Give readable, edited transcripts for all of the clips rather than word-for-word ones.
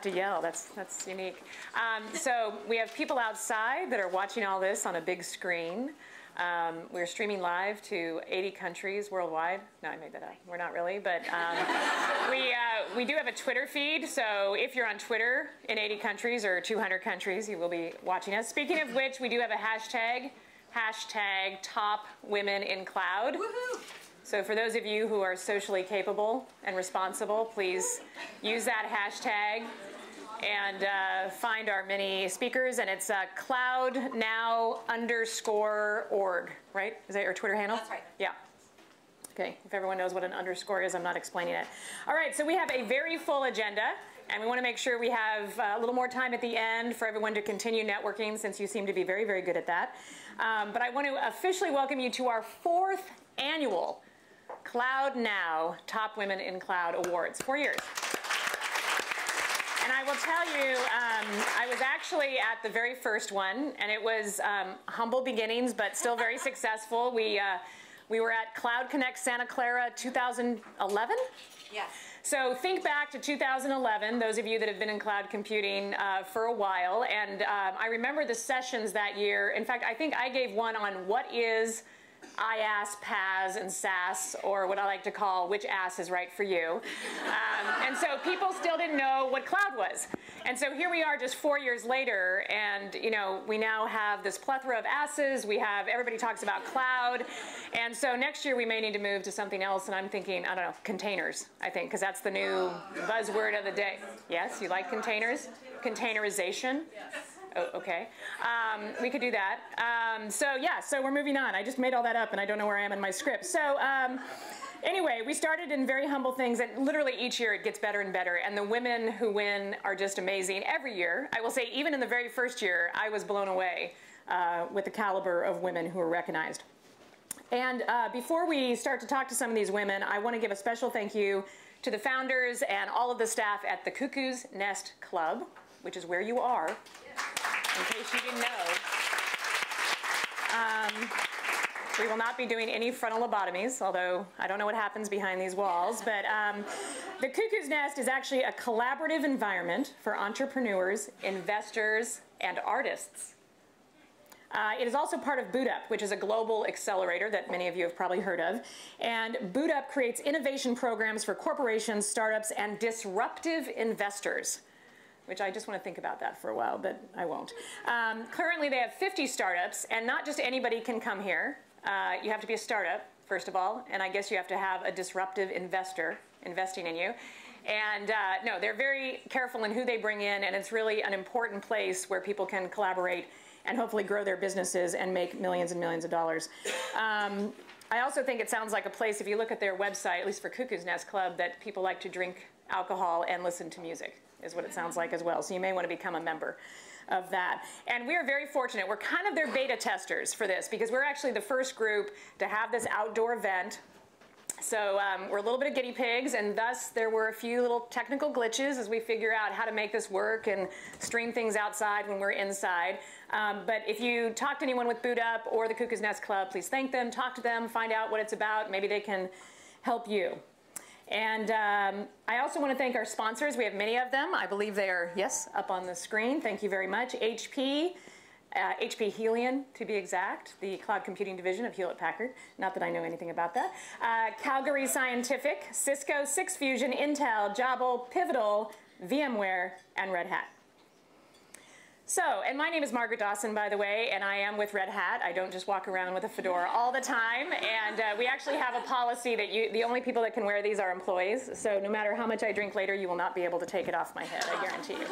to yell. That's unique. So we have people outside that are watching all this on a big screen. We're streaming live to 80 countries worldwide. No, I made that up. We're not really, but we do have a Twitter feed. So if you're on Twitter in 80 countries or 200 countries, you will be watching us. Speaking of which, we do have a hashtag #TopWomenInCloud. Woohoo! So for those of you who are socially capable and responsible, please use that hashtag and find our many speakers. And it's cloudnow_org, right? Is that your Twitter handle? That's right. Yeah. Okay, if everyone knows what an underscore is, I'm not explaining it. All right, so we have a very full agenda, and we want to make sure we have a little more time at the end for everyone to continue networking, since you seem to be very, very good at that. But I want to officially welcome you to our 4th annual Cloud Now Top Women in Cloud Awards. 4 years. And I will tell you, I was actually at the very first one, and it was humble beginnings, but still very successful. We were at Cloud Connect Santa Clara 2011. Yes. So think back to 2011, those of you that have been in cloud computing for a while, and I remember the sessions that year. In fact, I think I gave one on what is IaaS, PaaS, and SaaS, or what I like to call which ass is right for you. And so people still didn't know what cloud was. And so here we are just 4 years later, and you know, we now have this plethora of asses. We have, everybody talks about cloud. And so next year we may need to move to something else, and I'm thinking, I don't know, containers, I think, because that's the new buzzword of the day. Yes, you like containers? Containerization? Oh, okay. We could do that. So yeah, so we're moving on. I just made all that up, and I don't know where I am in my script. So anyway, we started in very humble things, and literally each year it gets better and better, and the women who win are just amazing every year. I will say, even in the very first year, I was blown away with the caliber of women who were recognized. And before we start to talk to some of these women, I want to give a special thank you to the founders and all of the staff at the Cuckoo's Nest Club, which is where you are, in case you didn't know. We will not be doing any frontal lobotomies, although I don't know what happens behind these walls. But the Cuckoo's Nest is actually a collaborative environment for entrepreneurs, investors, and artists. It is also part of BootUP, which is a global accelerator that many of you have probably heard of. And BootUP creates innovation programs for corporations, startups, and disruptive investors, which I just want to think about that for a while, but I won't. Currently, they have 50 startups, and not just anybody can come here. You have to be a startup, first of all, and I guess you have to have a disruptive investor investing in you. And no, they're very careful in who they bring in, and it's really an important place where people can collaborate and hopefully grow their businesses and make millions and millions of dollars. I also think it sounds like a place, if you look at their website, at least for Cuckoo's Nest Club, that people like to drink alcohol and listen to music, is what it sounds like as well. So you may want to become a member of that. And we are very fortunate. We're kind of their beta testers for this, because we're actually the first group to have this outdoor event. So we're a little bit of guinea pigs, and thus there were a few little technical glitches as we figure out how to make this work and stream things outside when we're inside. But if you talk to anyone with BootUP or the Cuckoo's Nest Club, please thank them, talk to them, find out what it's about. Maybe they can help you. And I also want to thank our sponsors. We have many of them. I believe they are, yes, up on the screen. Thank you very much. HP Helion, to be exact, the cloud computing division of Hewlett-Packard. Not that I know anything about that. Calgary Scientific, Cisco, Six Fusion, Intel, Jabal, Pivotal, VMware, and Red Hat. So, and my name is Margaret Dawson, by the way, and I am with Red Hat. I don't just walk around with a fedora all the time, and we actually have a policy that the only people that can wear these are employees, so no matter how much I drink later, you will not be able to take it off my head, I guarantee you.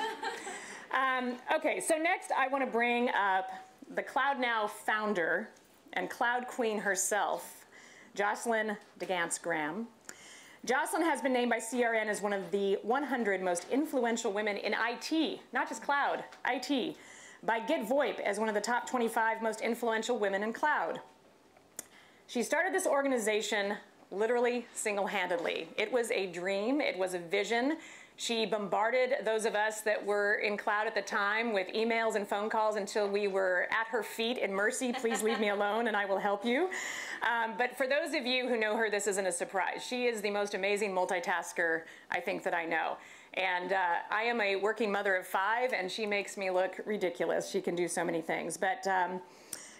Okay, so next I want to bring up the CloudNow founder and Cloud Queen herself, Jocelyn DeGance-Graham. Jocelyn has been named by CRN as one of the 100 most influential women in IT, not just cloud, IT, by Get VoIP as one of the top 25 most influential women in cloud. She started this organization literally single-handedly. It was a dream, it was a vision. She bombarded those of us that were in cloud at the time with emails and phone calls until we were at her feet in mercy. Please leave me alone and I will help you. But for those of you who know her, this isn't a surprise. She is the most amazing multitasker I think that I know. And I am a working mother of 5, and she makes me look ridiculous. She can do so many things. But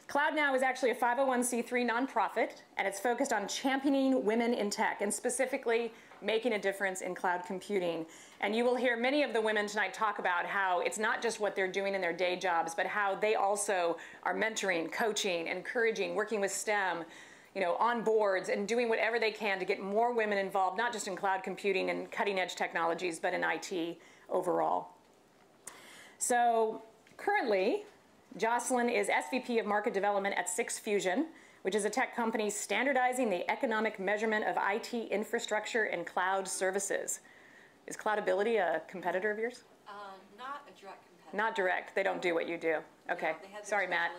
Cloud Now is actually a 501c3 nonprofit, and it's focused on championing women in tech, and specifically making a difference in cloud computing. And you will hear many of the women tonight talk about how it's not just what they're doing in their day jobs, but how they also are mentoring, coaching, encouraging, working with STEM, on boards, and doing whatever they can to get more women involved, not just in cloud computing and cutting edge technologies, but in IT overall. So currently, Jocelyn is SVP of Market Development at 6Fusion, which is a tech company standardizing the economic measurement of IT infrastructure and cloud services. Is Cloudability a competitor of yours? Not a direct competitor. Not direct. They don't do what you do. Okay. No, sorry, Matt.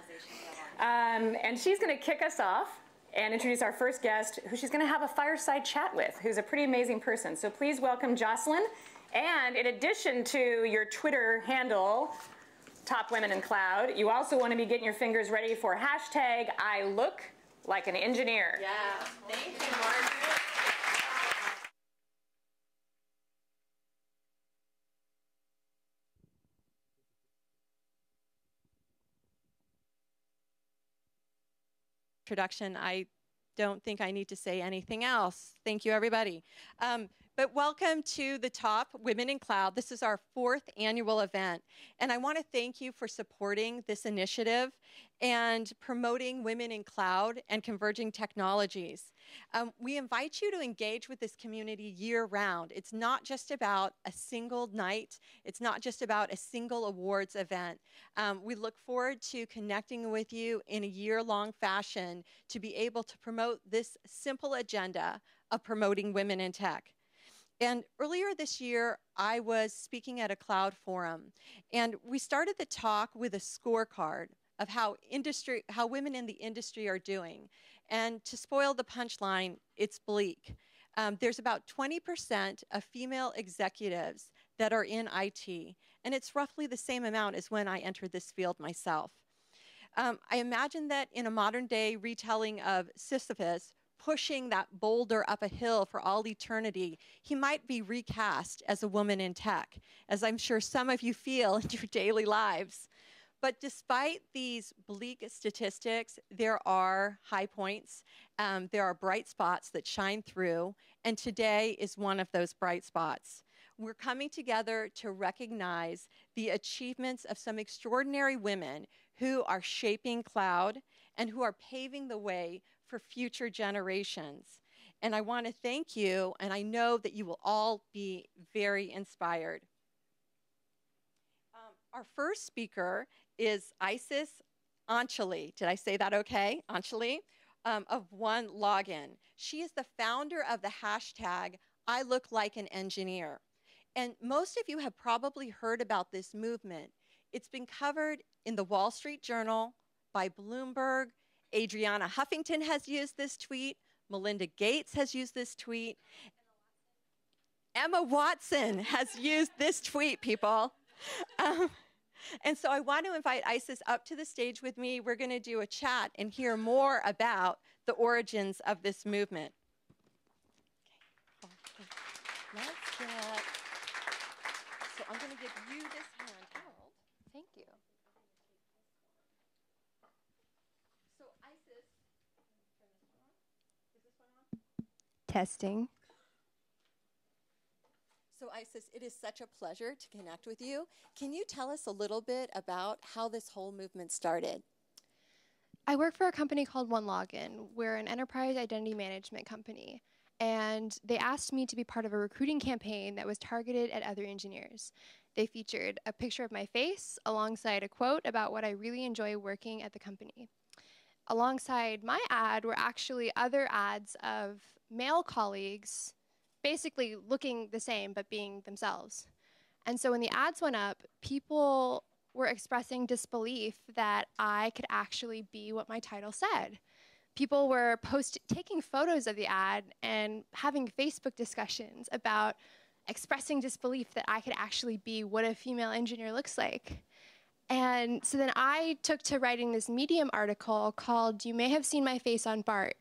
And she's going to kick us off and introduce our first guest, who she's going to have a fireside chat with, who's a pretty amazing person. So please welcome Jocelyn. And in addition to your Twitter handle, Top Women in Cloud, you also want to be getting your fingers ready for hashtag I look like an engineer. Yeah, thank you, Margaret. Introduction, I don't think I need to say anything else. Thank you, everybody. But welcome to the Top Women in Cloud. This is our 4th annual event, and I want to thank you for supporting this initiative and promoting women in cloud and converging technologies. We invite you to engage with this community year-round. It's not just about a single night. It's not just about a single awards event. We look forward to connecting with you in a year-long fashion to be able to promote this simple agenda of promoting women in tech. And earlier this year, I was speaking at a cloud forum, and we started the talk with a scorecard of how women in the industry are doing. And to spoil the punchline, it's bleak. There's about 20% of female executives that are in IT, and it's roughly the same amount as when I entered this field myself. I imagine that in a modern day retelling of Sisyphus, pushing that boulder up a hill for all eternity, he might be recast as a woman in tech, as I'm sure some of you feel in your daily lives. But despite these bleak statistics, there are high points. There are bright spots that shine through, and today is one of those bright spots. We're coming together to recognize the achievements of some extraordinary women who are shaping cloud and who are paving the way for future generations. And I want to thank you, and I know that you will all be very inspired. Our first speaker is Isis Anchali. Did I say that okay? Anchali, of One Login. She is the founder of the hashtag I look like an engineer. And most of you have probably heard about this movement. It's been covered in the Wall Street Journal, by Bloomberg. Adriana Huffington has used this tweet. Melinda Gates has used this tweet. Emma Watson has used this tweet, people. And so I want to invite Isis up to the stage with me. We're going to do a chat and hear more about the origins of this movement. Okay. Let's get... So I'm going to give you this handheld. Thank you. So Isis, turn this one on. Is this one on? Testing. So Isis, it is such a pleasure to connect with you. Can you tell us a little bit about how this whole movement started? I work for a company called One Login. We're an enterprise identity management company. And they asked me to be part of a recruiting campaign that was targeted at other engineers. They featured a picture of my face alongside a quote about what I really enjoy working at the company. Alongside my ad were actually other ads of male colleagues basically looking the same but being themselves. And so when the ads went up, people were expressing disbelief that I could actually be what my title said. People were taking photos of the ad and having Facebook discussions about expressing disbelief that I could actually be what a female engineer looks like. And so then I took to writing this Medium article called "You May Have Seen My Face on BART"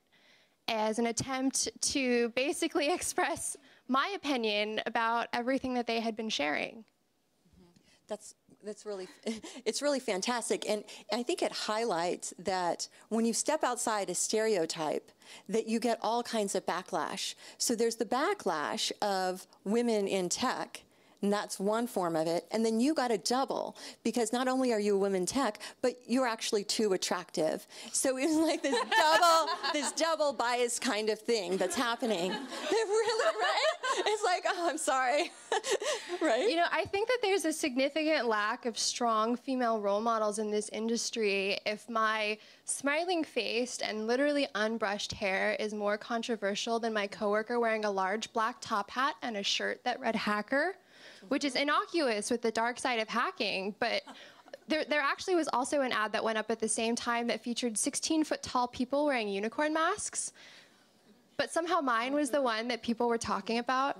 as an attempt to basically express my opinion about everything that they had been sharing. That's really, it's really fantastic. And I think it highlights that when you step outside a stereotype, that you get all kinds of backlash. So there's the backlash of women in tech, and that's one form of it. And then you got to double, because not only are you a woman in tech, but you're actually too attractive. So it's like this double bias kind of thing that's happening. Really, right? It's like, oh, I'm sorry. Right? You know, I think that there's a significant lack of strong female role models in this industry. If my smiling-faced and literally unbrushed hair is more controversial than my coworker wearing a large black top hat and a shirt that read hacker, which is innocuous with the dark side of hacking, but there actually was also an ad that went up at the same time that featured 16-foot-tall people wearing unicorn masks, but somehow mine was the one that people were talking about.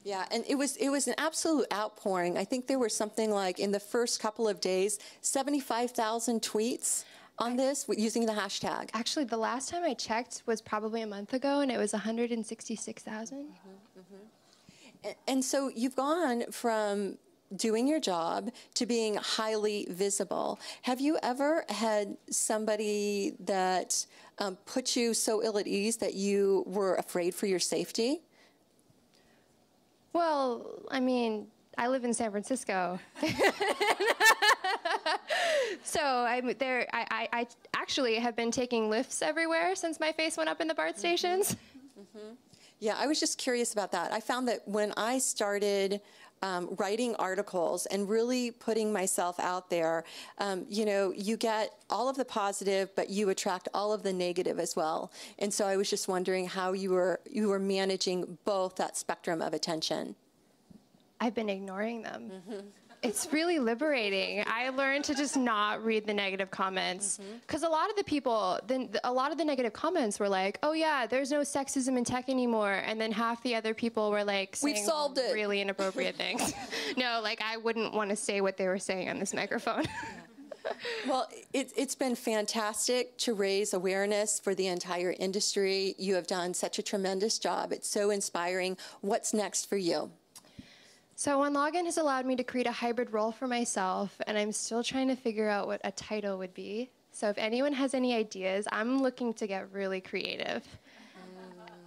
Yeah, and it was an absolute outpouring. I think there were something like, in the first couple of days, 75,000 tweets on this using the hashtag. Actually, the last time I checked was probably a month ago, and it was 166,000. And so you've gone from doing your job to being highly visible. Have you ever had somebody that put you so ill at ease that you were afraid for your safety? Well, I mean, I live in San Francisco. So I actually have been taking lifts everywhere since my face went up in the BART stations. Yeah, I was just curious about that. I found that when I started writing articles and really putting myself out there, you know, you get all of the positive, but you attract all of the negative as well. And so I was just wondering how you were managing both that spectrum of attention. I've been ignoring them. It's really liberating. I learned to just not read the negative comments, because a lot of the people, a lot of the negative comments were like, "Oh yeah, there's no sexism in tech anymore," and then half the other people were like saying "We've solved it." Really inappropriate things. No, like I wouldn't want to say what they were saying on this microphone. Well, it's been fantastic to raise awareness for the entire industry. You have done such a tremendous job. It's so inspiring. What's next for you? So OneLogin has allowed me to create a hybrid role for myself, and I'm still trying to figure out what a title would be. So if anyone has any ideas, I'm looking to get really creative.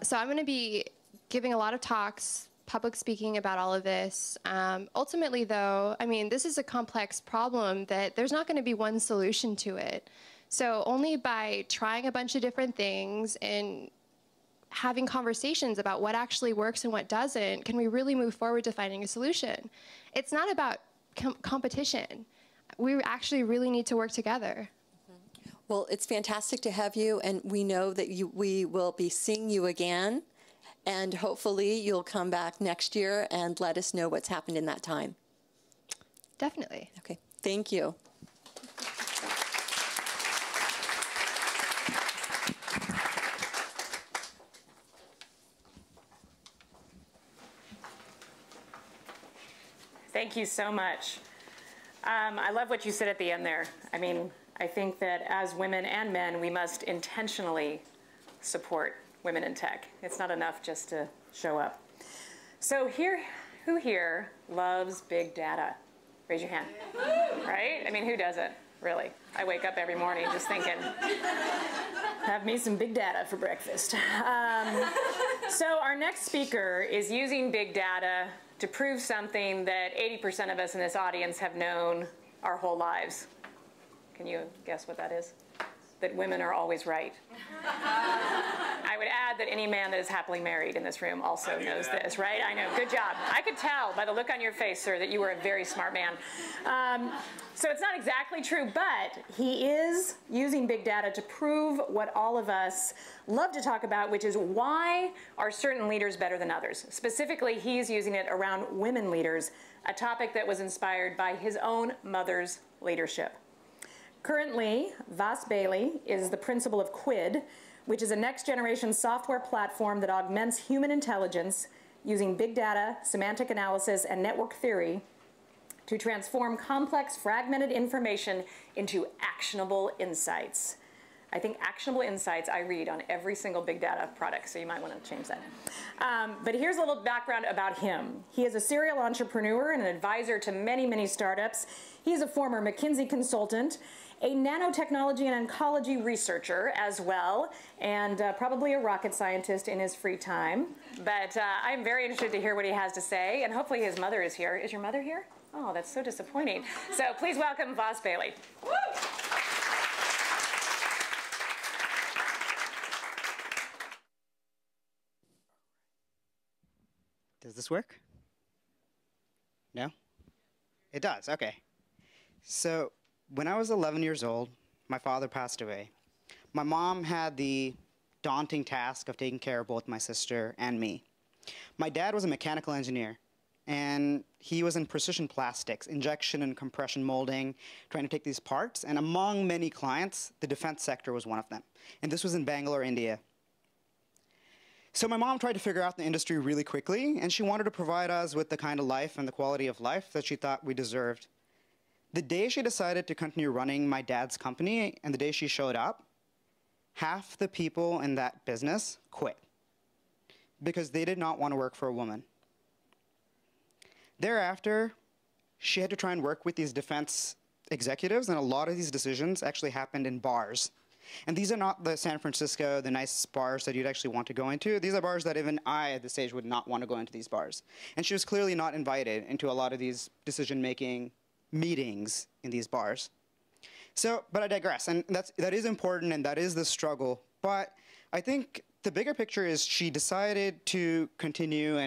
So I'm going to be giving a lot of talks, public speaking about all of this. Ultimately, though, I mean, this is a complex problem that there's not going to be one solution to it. So only by trying a bunch of different things and having conversations about what actually works and what doesn't, can we really move forward to finding a solution? It's not about competition. We actually really need to work together. Well, it's fantastic to have you, and we know that we will be seeing you again, and hopefully you'll come back next year and let us know what's happened in that time. Definitely. Okay, thank you. Thank you so much. I love what you said at the end there. I mean, I think that as women and men, we must intentionally support women in tech. It's not enough just to show up. So who here loves big data? Raise your hand. Right? I mean, who doesn't, really? I wake up every morning just thinking, have me some big data for breakfast. So our next speaker is using big data to prove something that 80% of us in this audience have known our whole lives. Can you guess what that is? That women are always right. I would add that any man that is happily married in this room also knows this, right? I know, good job. I could tell by the look on your face, sir, that you were a very smart man. So it's not exactly true, but he is using big data to prove what all of us love to talk about, which is why are certain leaders better than others? Specifically, he's using it around women leaders, a topic that was inspired by his own mother's leadership. Currently, Vaz Bailey is the principal of Quid, which is a next-generation software platform that augments human intelligence using big data, semantic analysis, and network theory to transform complex, fragmented information into actionable insights. I think actionable insights I read on every single big data product, so you might want to change that. But here's a little background about him. He is a serial entrepreneur and an advisor to many, many startups. He's a former McKinsey consultant, a nanotechnology and oncology researcher as well, and probably a rocket scientist in his free time. But I'm very interested to hear what he has to say, and hopefully his mother is here. Is your mother here? Oh, that's so disappointing. So please welcome Vaz Bailey. Woo! Does this work? No? It does, okay. So when I was 11 years old, my father passed away. My mom had the daunting task of taking care of both my sister and me. My dad was a mechanical engineer, and he was in precision plastics, injection and compression molding, trying to take these parts, and among many clients, the defense sector was one of them. And this was in Bangalore, India. So my mom tried to figure out the industry really quickly, and she wanted to provide us with the kind of life and the quality of life that she thought we deserved. The day she decided to continue running my dad's company, and the day she showed up, half the people in that business quit because they did not want to work for a woman. Thereafter, she had to try and work with these defense executives, and a lot of these decisions actually happened in bars. And these are not the San Francisco, the nice bars that you'd actually want to go into. These are bars that even I, at this stage, would not want to go into these bars. And she was clearly not invited into a lot of these decision-making meetings in these bars. So, but I digress, and that is important, and that is the struggle. But I think the bigger picture is she decided to continue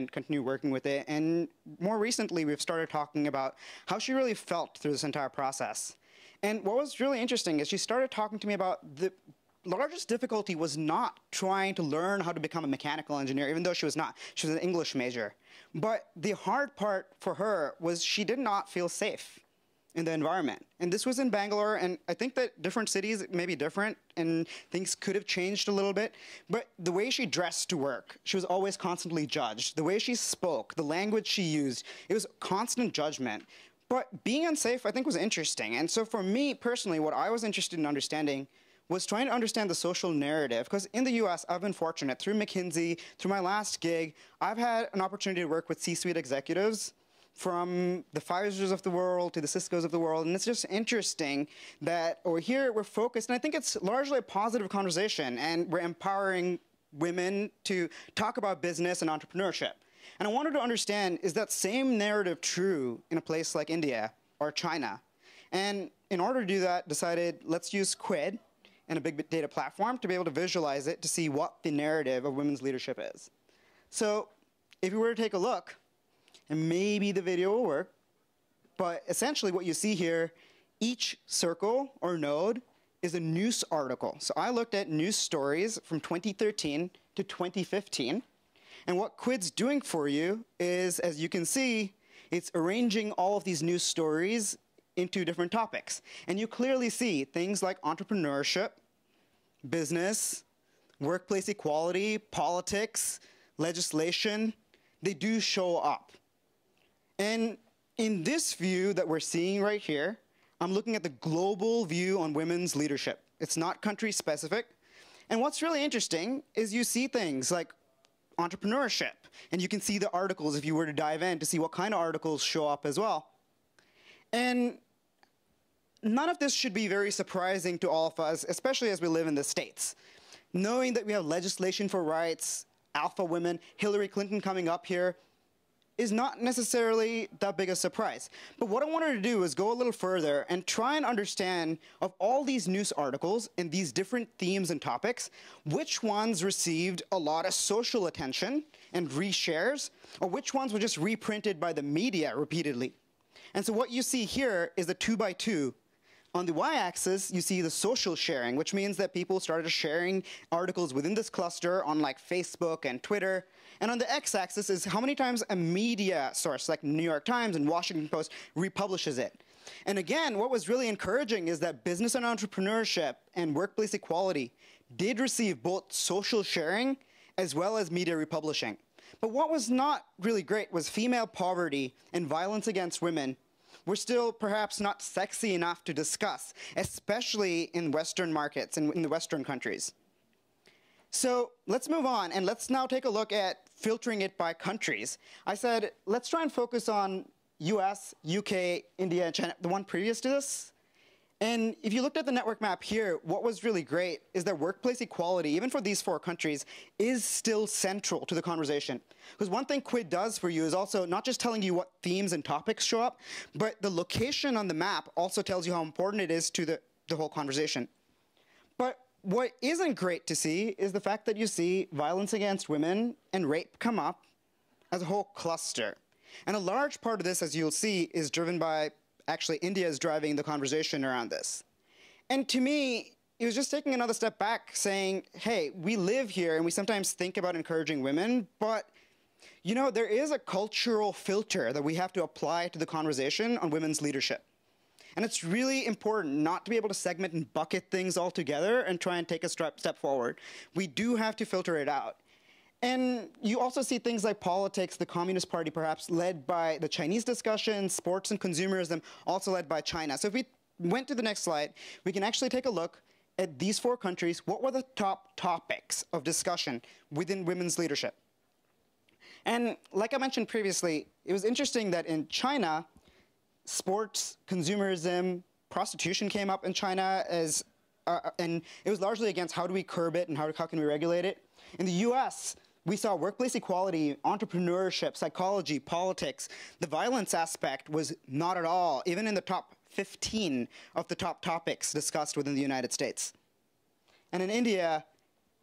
working with it, and more recently, we've started talking about how she really felt through this entire process. And what was really interesting is she started talking to me about the largest difficulty was not trying to learn how to become a mechanical engineer, even though she was not. She was an English major. But the hard part for her was she did not feel safe in the environment. And this was in Bangalore, and I think that different cities may be different, and things could have changed a little bit. But the way she dressed to work, she was always constantly judged. The way she spoke, the language she used, it was constant judgment. But being unsafe, I think, was interesting. And so for me, personally, what I was interested in understanding was trying to understand the social narrative. Because in the US, I've been fortunate. Through McKinsey, through my last gig, I've had an opportunity to work with C-suite executives from the Pfizers of the world to the Ciscos of the world. And it's just interesting that over here, we're focused. And I think it's largely a positive conversation. And we're empowering women to talk about business and entrepreneurship. And I wanted to understand, is that same narrative true in a place like India or China? And in order to do that, decided let's use Quid and a big data platform to be able to visualize it to see what the narrative of women's leadership is. So if you were to take a look, and maybe the video will work, but essentially what you see here, each circle or node is a news article. So I looked at news stories from 2013 to 2015. And what Quid's doing for you is, as you can see, it's arranging all of these news stories into different topics. And you clearly see things like entrepreneurship, business, workplace equality, politics, legislation, they do show up. And in this view that we're seeing right here, I'm looking at the global view on women's leadership. It's not country specific. And what's really interesting is you see things like entrepreneurship. And you can see the articles if you were to dive in to see what kind of articles show up as well. And none of this should be very surprising to all of us, especially as we live in the States. Knowing that we have legislation for rights, alpha women, Hillary Clinton coming up here, is not necessarily that big a surprise. But what I wanted to do is go a little further and try and understand, of all these news articles and these different themes and topics, which ones received a lot of social attention and reshares, or which ones were just reprinted by the media repeatedly. And so what you see here is a 2x2. On the y-axis, you see the social sharing, which means that people started sharing articles within this cluster on like Facebook and Twitter. And on the x-axis is how many times a media source like New York Times and Washington Post republishes it. And again, what was really encouraging is that business and entrepreneurship and workplace equality did receive both social sharing as well as media republishing. But what was not really great was female poverty and violence against women were still perhaps not sexy enough to discuss, especially in Western markets and in the Western countries. So let's move on, and let's now take a look at filtering it by countries. I said, let's try and focus on US, UK, India, and China, the one previous to this. And if you looked at the network map here, what was really great is that workplace equality, even for these 4 countries, is still central to the conversation. Because one thing QUID does for you is also not just telling you what themes and topics show up, but the location on the map also tells you how important it is to the whole conversation. But what isn't great to see is the fact that you see violence against women and rape come up as a whole cluster. And a large part of this, as you'll see, is driven by actually India is driving the conversation around this. And to me, it was just taking another step back saying, hey, we live here and we sometimes think about encouraging women, but you know, there is a cultural filter that we have to apply to the conversation on women's leadership. And it's really important not to be able to segment and bucket things all together and try and take a step forward. We do have to filter it out. And you also see things like politics, the Communist Party perhaps led by the Chinese discussion, sports and consumerism also led by China. So if we went to the next slide, we can actually take a look at these 4 countries. What were the top topics of discussion within women's leadership? And like I mentioned previously, it was interesting that in China, sports, consumerism, prostitution came up in China as, and it was largely against how do we curb it and how can we regulate it. In the US, we saw workplace equality, entrepreneurship, psychology, politics. The violence aspect was not at all, even in the top 15 of the top topics discussed within the United States. And in India,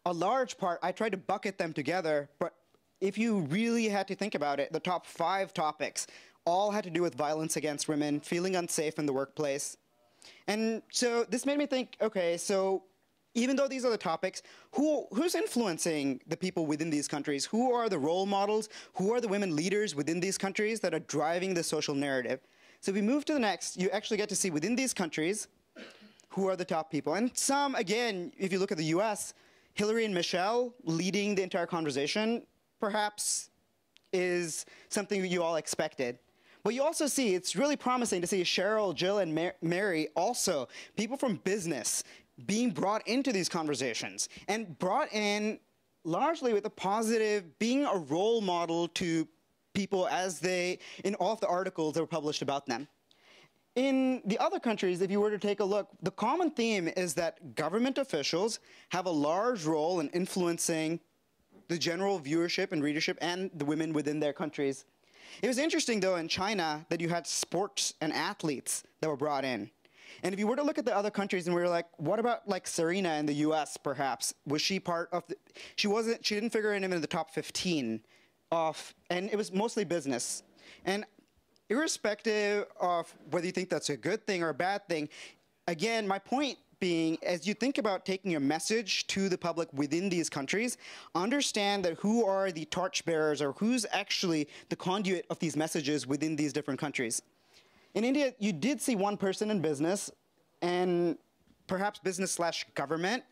a large part, I tried to bucket them together, but if you really had to think about it, the top 5 topics all had to do with violence against women, feeling unsafe in the workplace. And so this made me think, okay, so even though these are the topics, who's influencing the people within these countries? Who are the role models? Who are the women leaders within these countries that are driving the social narrative? So if we move to the next, you actually get to see within these countries, who are the top people? And some, again, if you look at the US, Hillary and Michelle leading the entire conversation, perhaps is something you all expected. But you also see, it's really promising to see Cheryl, Jill, and Mary also, people from business, being brought into these conversations and brought in largely with a positive, being a role model to people as they, in all of the articles that were published about them. In the other countries, if you were to take a look, the common theme is that government officials have a large role in influencing the general viewership and readership and the women within their countries. It was interesting, though, in China that you had sports and athletes that were brought in. And if you were to look at the other countries and we were like, what about like Serena in the US, perhaps? Was she part of the, she didn't figure in the top 15 of, and it was mostly business. And irrespective of whether you think that's a good thing or a bad thing, again, my point being, as you think about taking your message to the public within these countries, understand that who are the torchbearers or who's actually the conduit of these messages within these different countries. In India, you did see one person in business and perhaps business/government,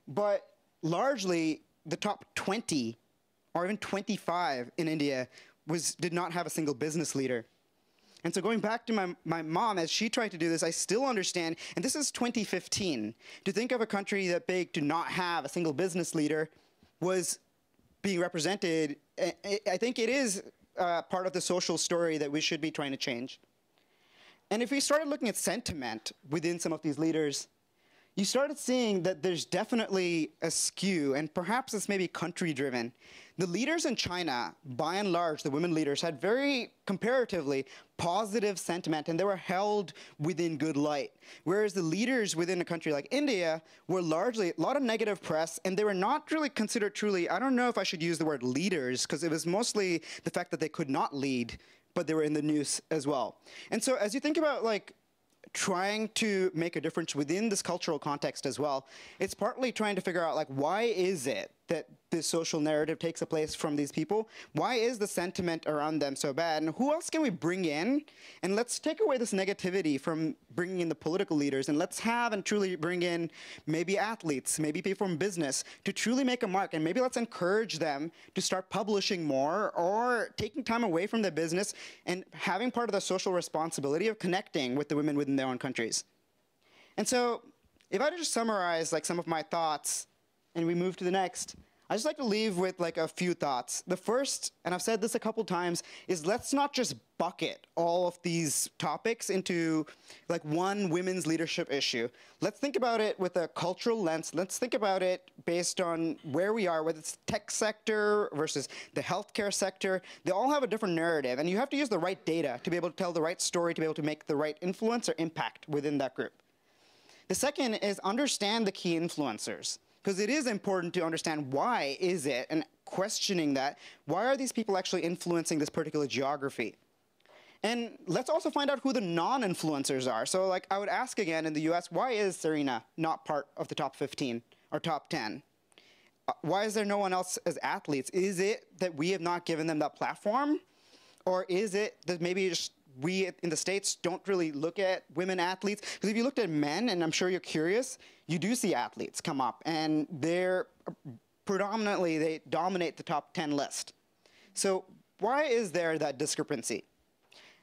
but largely the top 20 or even 25 in India did not have a single business leader. And so going back to my mom, as she tried to do this, I still understand, and this is 2015, to think of a country that big to not have a single business leader was being represented. I think it is part of the social story that we should be trying to change. And if we started looking at sentiment within some of these leaders, you started seeing that there's definitely a skew, and perhaps it's maybe country-driven. The leaders in China, by and large, the women leaders, had very comparatively positive sentiment, and they were held within good light. Whereas the leaders within a country like India were largely a lot of negative press, and they were not really considered truly, I don't know if I should use the word leaders, because it was mostly the fact that they could not lead, but they were in the news as well. And so as you think about like trying to make a difference within this cultural context as well, it's partly trying to figure out like why is it that this social narrative takes a place from these people? Why is the sentiment around them so bad? And who else can we bring in? And let's take away this negativity from bringing in the political leaders, and let's have and truly bring in maybe athletes, maybe people from business to truly make a mark. And maybe let's encourage them to start publishing more or taking time away from their business and having part of the social responsibility of connecting with the women within their own countries. And so if I just summarize like some of my thoughts and we move to the next, I just like to leave with like a few thoughts. The first, and I've said this a couple times, is let's not just bucket all of these topics into like one women's leadership issue. Let's think about it with a cultural lens. Let's think about it based on where we are, whether it's the tech sector versus the healthcare sector. They all have a different narrative, and you have to use the right data to be able to tell the right story, to be able to make the right influence or impact within that group. The second is understand the key influencers, because it is important to understand why is it, and questioning that, why are these people actually influencing this particular geography? And let's also find out who the non-influencers are. So like I would ask again in the US, why is Serena not part of the top 15 or top 10? Why is there no one else as athletes? Is it that we have not given them that platform? Or is it that maybe just we in the States don't really look at women athletes? Because if you looked at men, and I'm sure you're curious, you do see athletes come up, and they're predominantly, they dominate the top 10 list. So why is there that discrepancy?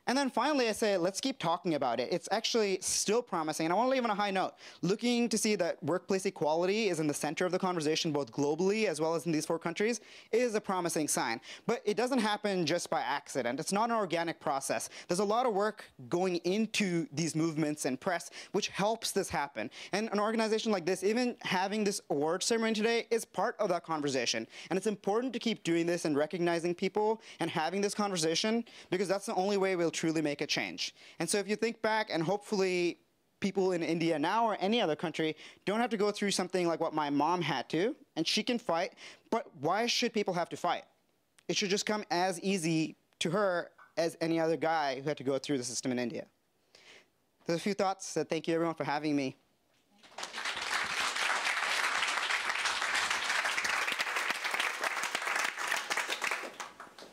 And then finally, I say, let's keep talking about it. It's actually still promising, and I want to leave on a high note. Looking to see that workplace equality is in the center of the conversation, both globally as well as in these 4 countries, is a promising sign. But it doesn't happen just by accident. It's not an organic process. There's a lot of work going into these movements and press, which helps this happen. And an organization like this, even having this award ceremony today, is part of that conversation. And it's important to keep doing this and recognizing people and having this conversation, because that's the only way we'll truly make a change. And so if you think back, and hopefully people in India now or any other country don't have to go through something like what my mom had to, and she can fight, but why should people have to fight? It should just come as easy to her as any other guy who had to go through the system in India. There's a few thoughts, so thank you everyone for having me.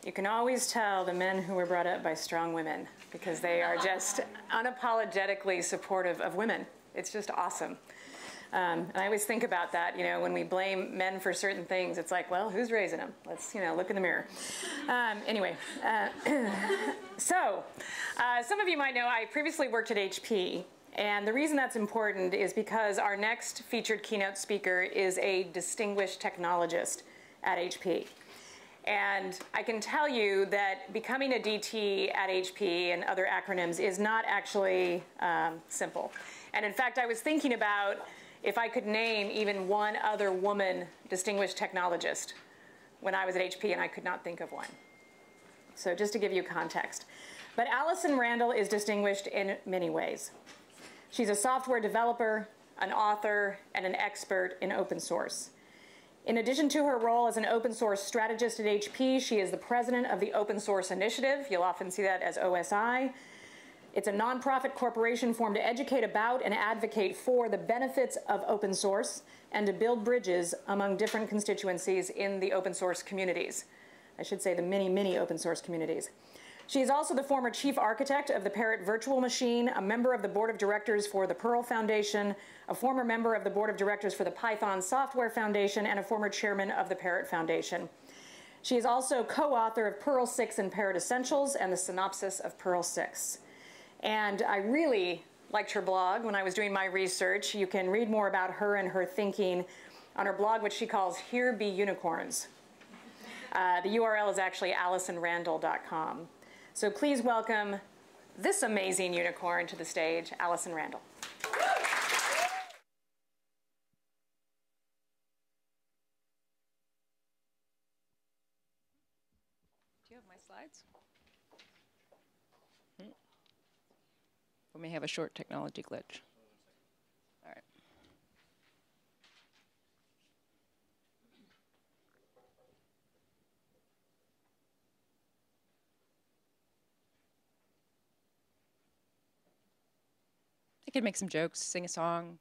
You can always tell the men who were brought up by strong women, because they are just unapologetically supportive of women. It's just awesome. And I always think about that, you know, when we blame men for certain things, it's like, well, who's raising them? Let's, you know, look in the mirror. So some of you might know I previously worked at HP. And the reason that's important is because our next featured keynote speaker is a distinguished technologist at HP. And I can tell you that becoming a DT at HP and other acronyms is not actually simple. And in fact, I was thinking about if I could name even one other woman distinguished technologist when I was at HP, and I could not think of one. So just to give you context. But Allison Randall is distinguished in many ways. She's a software developer, an author, and an expert in open source. In addition to her role as an open source strategist at HP, she is the president of the Open Source Initiative. You'll often see that as OSI. It's a nonprofit corporation formed to educate about and advocate for the benefits of open source and to build bridges among different constituencies in the open source communities. I should say the many, many open source communities. She is also the former chief architect of the Parrot Virtual Machine, a member of the board of directors for the Perl Foundation, a former member of the board of directors for the Python Software Foundation, and a former chairman of the Parrot Foundation. She is also co-author of Perl 6 and Parrot Essentials and the synopsis of Perl 6. And I really liked her blog when I was doing my research. You can read more about her and her thinking on her blog, which she calls Here Be Unicorns. The URL is actually AllisonRandall.com. So please welcome this amazing unicorn to the stage, Allison Randall. Do you have my slides? We may have a short technology glitch. All right. I could make some jokes, sing a song.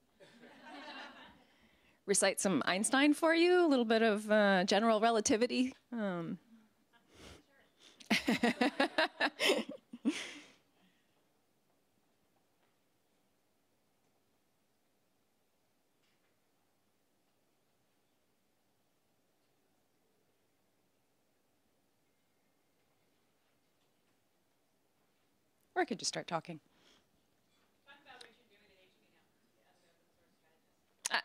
recite some Einstein for you, a little bit of general relativity. Or I could just start talking.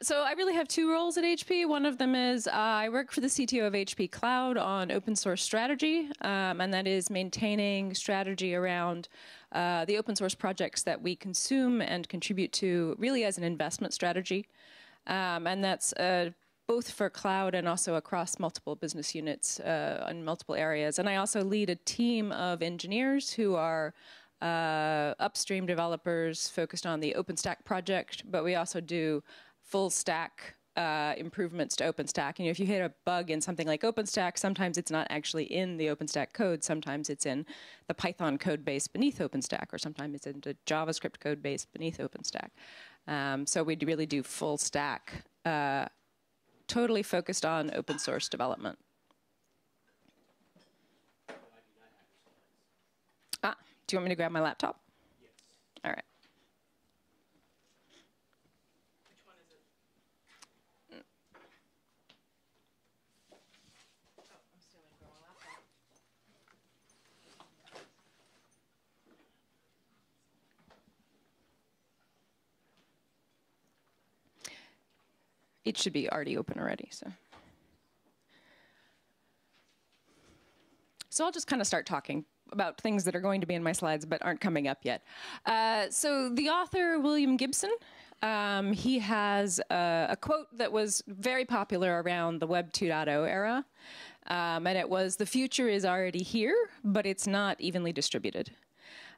So I really have two roles at HP. One of them is I work for the CTO of HP Cloud on open source strategy, and that is maintaining strategy around the open source projects that we consume and contribute to, really as an investment strategy. And that's both for cloud and also across multiple business units in multiple areas. And I also lead a team of engineers who are upstream developers focused on the OpenStack project, but we also do full stack improvements to OpenStack. And if you hit a bug in something like OpenStack, sometimes it's not actually in the OpenStack code. Sometimes it's in the Python code base beneath OpenStack, or sometimes it's in the JavaScript code base beneath OpenStack. So we really do full stack, totally focused on open source development. Do you want me to grab my laptop? Yes. All right. Which one is it? Oh, I'm stealing from my laptop. It should be already open already, so. So I'll just kind of start talking about things that are going to be in my slides but aren't coming up yet. So the author, William Gibson, he has a quote that was very popular around the Web 2.0 era, and it was, "The future is already here, but it's not evenly distributed."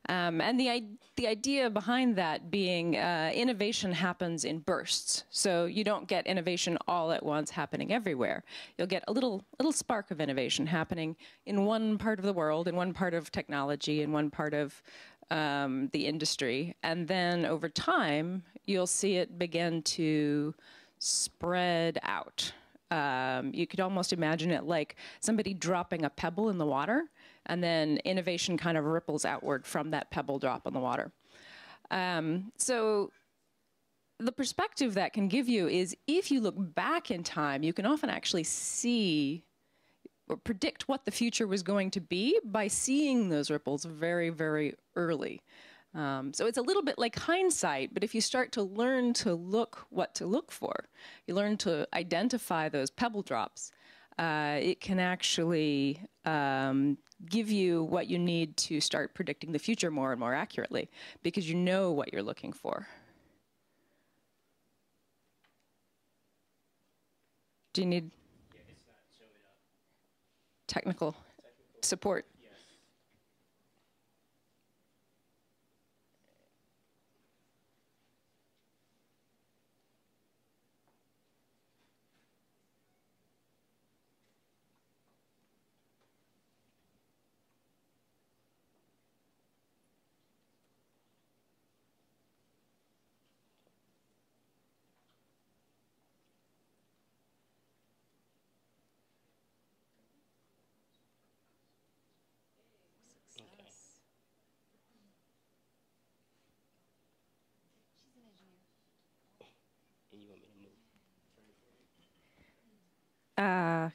And the idea behind that being innovation happens in bursts. So you don't get innovation all at once happening everywhere. You'll get a little spark of innovation happening in one part of the world, in one part of technology, in one part of the industry. And then over time, you'll see it begin to spread out. You could almost imagine it like somebody dropping a pebble in the water, and then innovation kind of ripples outward from that pebble drop in the water. So the perspective that can give you is, if you look back in time, you can often actually see or predict what the future was going to be by seeing those ripples very, very early. So it's a little bit like hindsight, but if you start to learn to look what to look for, you learn to identify those pebble drops, it can actually give you what you need to start predicting the future more and more accurately, because you know what you're looking for. Do you need technical support?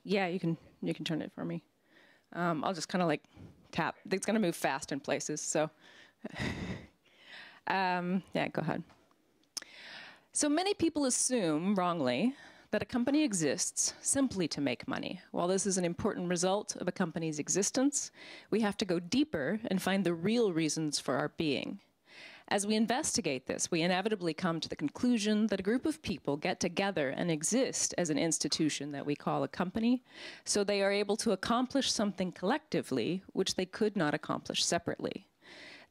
Yeah, you can turn it for me. I'll just kind of like tap. It's going to move fast in places, so yeah, go ahead. So many people assume, wrongly, that a company exists simply to make money. While this is an important result of a company's existence, we have to go deeper and find the real reasons for our being. As we investigate this, we inevitably come to the conclusion that a group of people get together and exist as an institution that we call a company, so they are able to accomplish something collectively which they could not accomplish separately.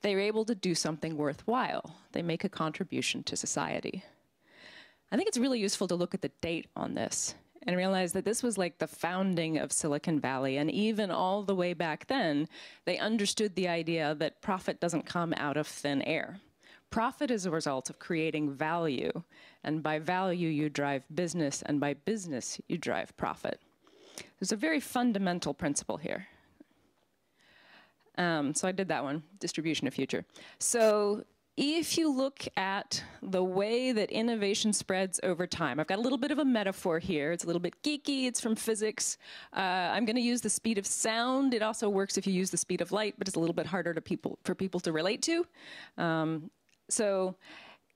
They are able to do something worthwhile. They make a contribution to society. I think it's really useful to look at the date on this and realize that this was like the founding of Silicon Valley, and even all the way back then, they understood the idea that profit doesn't come out of thin air. Profit is a result of creating value, and by value you drive business, and by business you drive profit. There's a very fundamental principle here. So I did that one, distribution of future. So if you look at the way that innovation spreads over time, I've got a little bit of a metaphor here. It's a little bit geeky. It's from physics. I'm going to use the speed of sound. It also works if you use the speed of light, but it's a little bit harder for people to relate to. So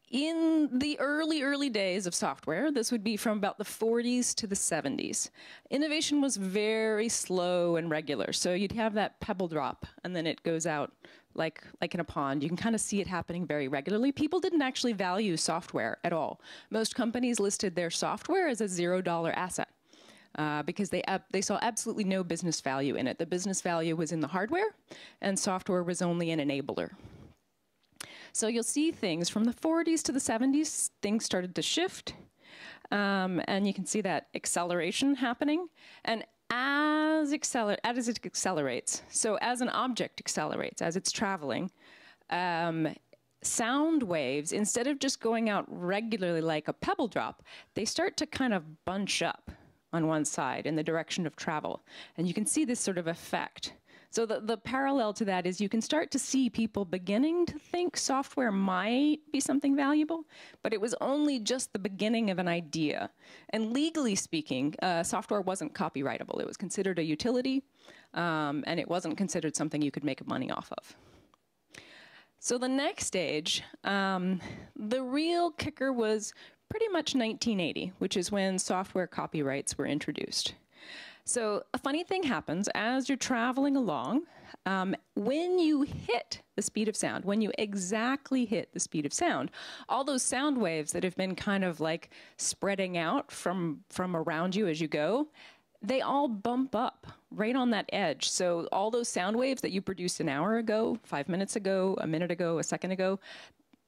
in the early days of software, this would be from about the 40s to the 70s, innovation was very slow and regular. So you'd have that pebble drop, and then it goes out like in a pond. You can kind of see it happening very regularly. People didn't actually value software at all. Most companies listed their software as a $0 asset because they saw absolutely no business value in it. The business value was in the hardware, and software was only an enabler. So you'll see things from the 40s to the 70s, things started to shift, and you can see that acceleration happening. And as it accelerates, so as an object accelerates, as it's traveling, sound waves, instead of just going out regularly like a pebble drop, they start to kind of bunch up on one side in the direction of travel. And you can see this sort of effect. So the parallel to that is you can start to see people beginning to think software might be something valuable, but it was only just the beginning of an idea. And legally speaking, software wasn't copyrightable. It was considered a utility, and it wasn't considered something you could make money off of. So the next stage, the real kicker was pretty much 1980, which is when software copyrights were introduced. So a funny thing happens as you're traveling along. When you hit the speed of sound, when you exactly hit the speed of sound, all those sound waves that have been kind of like spreading out from around you as you go, they all bump up right on that edge. So all those sound waves that you produced an hour ago, 5 minutes ago, a minute ago, a second ago,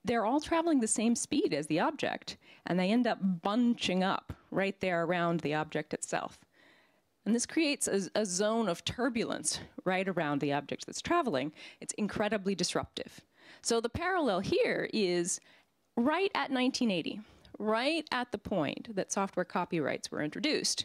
they're all traveling the same speed as the object, and they end up bunching up right there around the object itself. And this creates a zone of turbulence right around the object that's traveling. It's incredibly disruptive. So the parallel here is right at 1980, right at the point that software copyrights were introduced,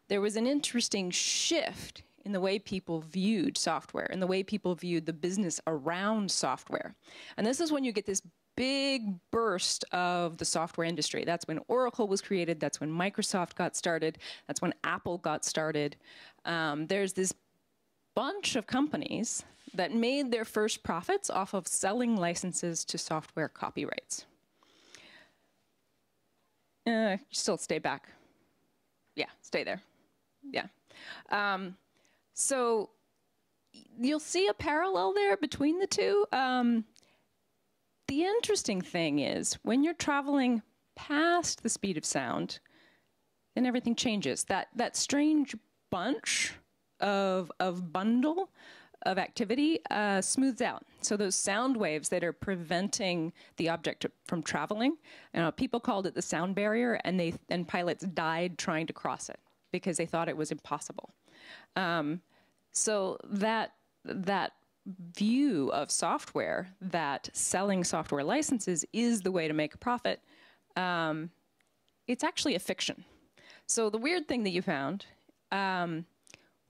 there was an interesting shift in the way people viewed software, in the way people viewed the business around software. And this is when you get this big burst of the software industry. That's when Oracle was created. That's when Microsoft got started. That's when Apple got started. There's this bunch of companies that made their first profits off of selling licenses to software copyrights. Still stay back. Yeah, stay there. Yeah. So you'll see a parallel there between the two. The interesting thing is when you're traveling past the speed of sound, then everything changes. That strange bunch of bundle of activity smooths out. So those sound waves that are preventing the object from traveling, people called it the sound barrier, and pilots died trying to cross it because they thought it was impossible. So that view of software, that selling software licenses is the way to make a profit, it's actually a fiction. So the weird thing that you found,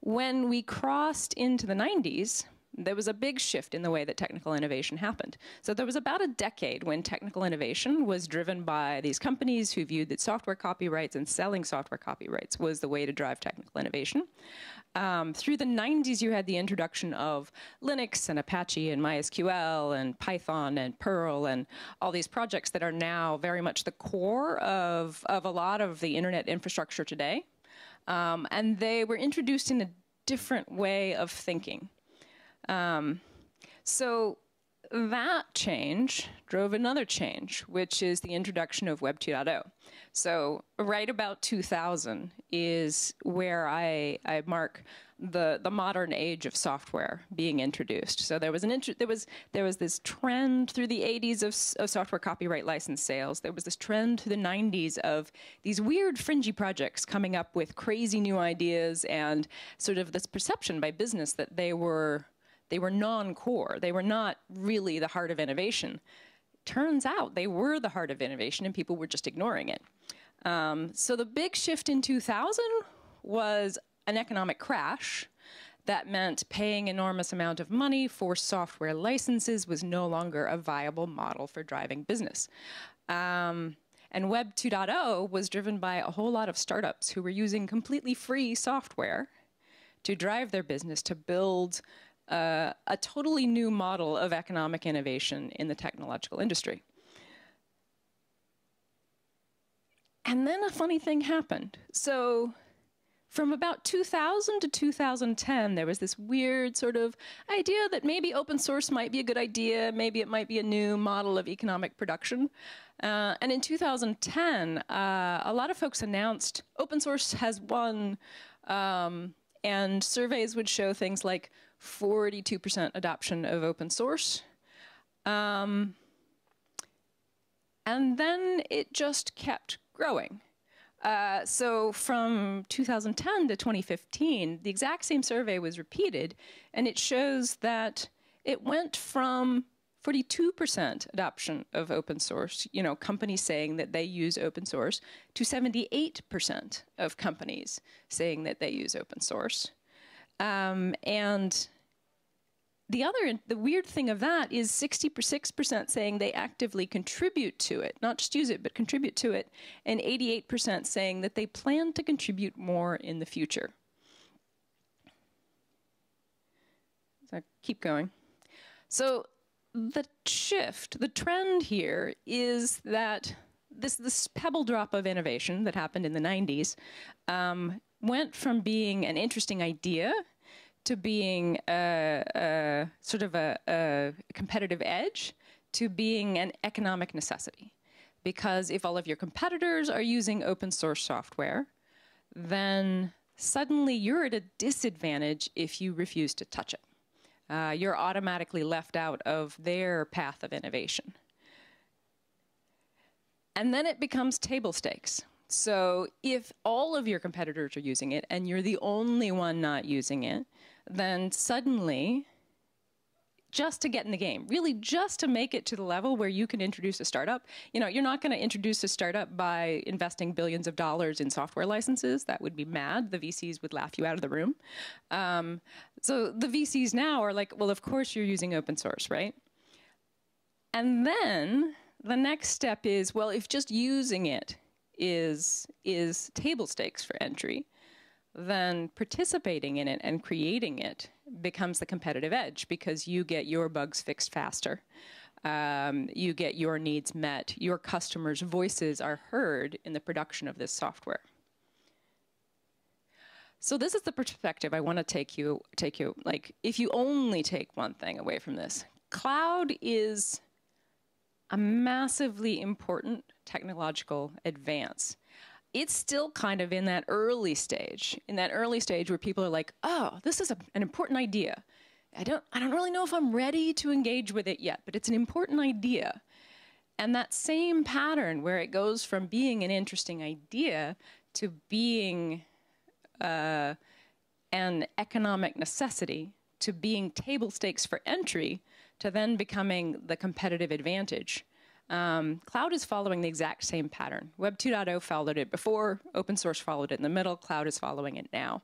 when we crossed into the 90s, there was a big shift in the way that technical innovation happened. So there was about a decade when technical innovation was driven by these companies who viewed that software copyrights and selling software copyrights was the way to drive technical innovation. Through the 90s, you had the introduction of Linux and Apache and MySQL and Python and Perl and all these projects that are now very much the core of a lot of the internet infrastructure today. And they were introduced in a different way of thinking. So that change drove another change, which is the introduction of Web 2.0. So right about 2000 is where I mark the modern age of software being introduced. So there was this trend through the 80s of software copyright license sales. There was this trend through the 90s of these weird fringy projects coming up with crazy new ideas and sort of this perception by business that they were non-core. They were not really the heart of innovation. turns out they were the heart of innovation and people were just ignoring it. So the big shift in 2000 was an economic crash that meant paying enormous amount of money for software licenses was no longer a viable model for driving business. And Web 2.0 was driven by a whole lot of startups who were using completely free software to drive their business, to build a totally new model of economic innovation in the technological industry. And then a funny thing happened. So from about 2000 to 2010, there was this weird sort of idea that maybe open source might be a good idea, maybe it might be a new model of economic production. And in 2010, a lot of folks announced open source has won, and surveys would show things like 42% adoption of open source. And then it just kept growing. So from 2010 to 2015, the exact same survey was repeated, and it shows that it went from 42% adoption of open source, you know, companies saying that they use open source, to 78% of companies saying that they use open source. And the weird thing of that is 66% saying they actively contribute to it, not just use it, but contribute to it, and 88% saying that they plan to contribute more in the future. So keep going. So the shift, the trend here is that this pebble drop of innovation that happened in the 90s went from being an interesting idea to being sort of a competitive edge, to being an economic necessity. Because if all of your competitors are using open source software, then suddenly you're at a disadvantage if you refuse to touch it. You're automatically left out of their path of innovation. And then it becomes table stakes. So if all of your competitors are using it and you're the only one not using it, then suddenly, just to get in the game, really just to make it to the level where you can introduce a startup, you know, you're not going to introduce a startup by investing billions of dollars in software licenses. That would be mad. The VCs would laugh you out of the room. So the VCs now are like, well, of course you're using open source, right? And then the next step is, well, if just using it is table stakes for entry, then participating in it and creating it becomes the competitive edge, because you get your bugs fixed faster. You get your needs met. Your customers' voices are heard in the production of this software. So this is the perspective I want to take you, like, if you only take one thing away from this. Cloud is a massively important technological advance. It's still kind of in that early stage where people are like, oh, this is an important idea. I don't really know if I'm ready to engage with it yet, but it's an important idea. And that same pattern where it goes from being an interesting idea to being an economic necessity, to being table stakes for entry, to then becoming the competitive advantage. Cloud is following the exact same pattern. Web 2.0 followed it before, open source followed it in the middle, cloud is following it now.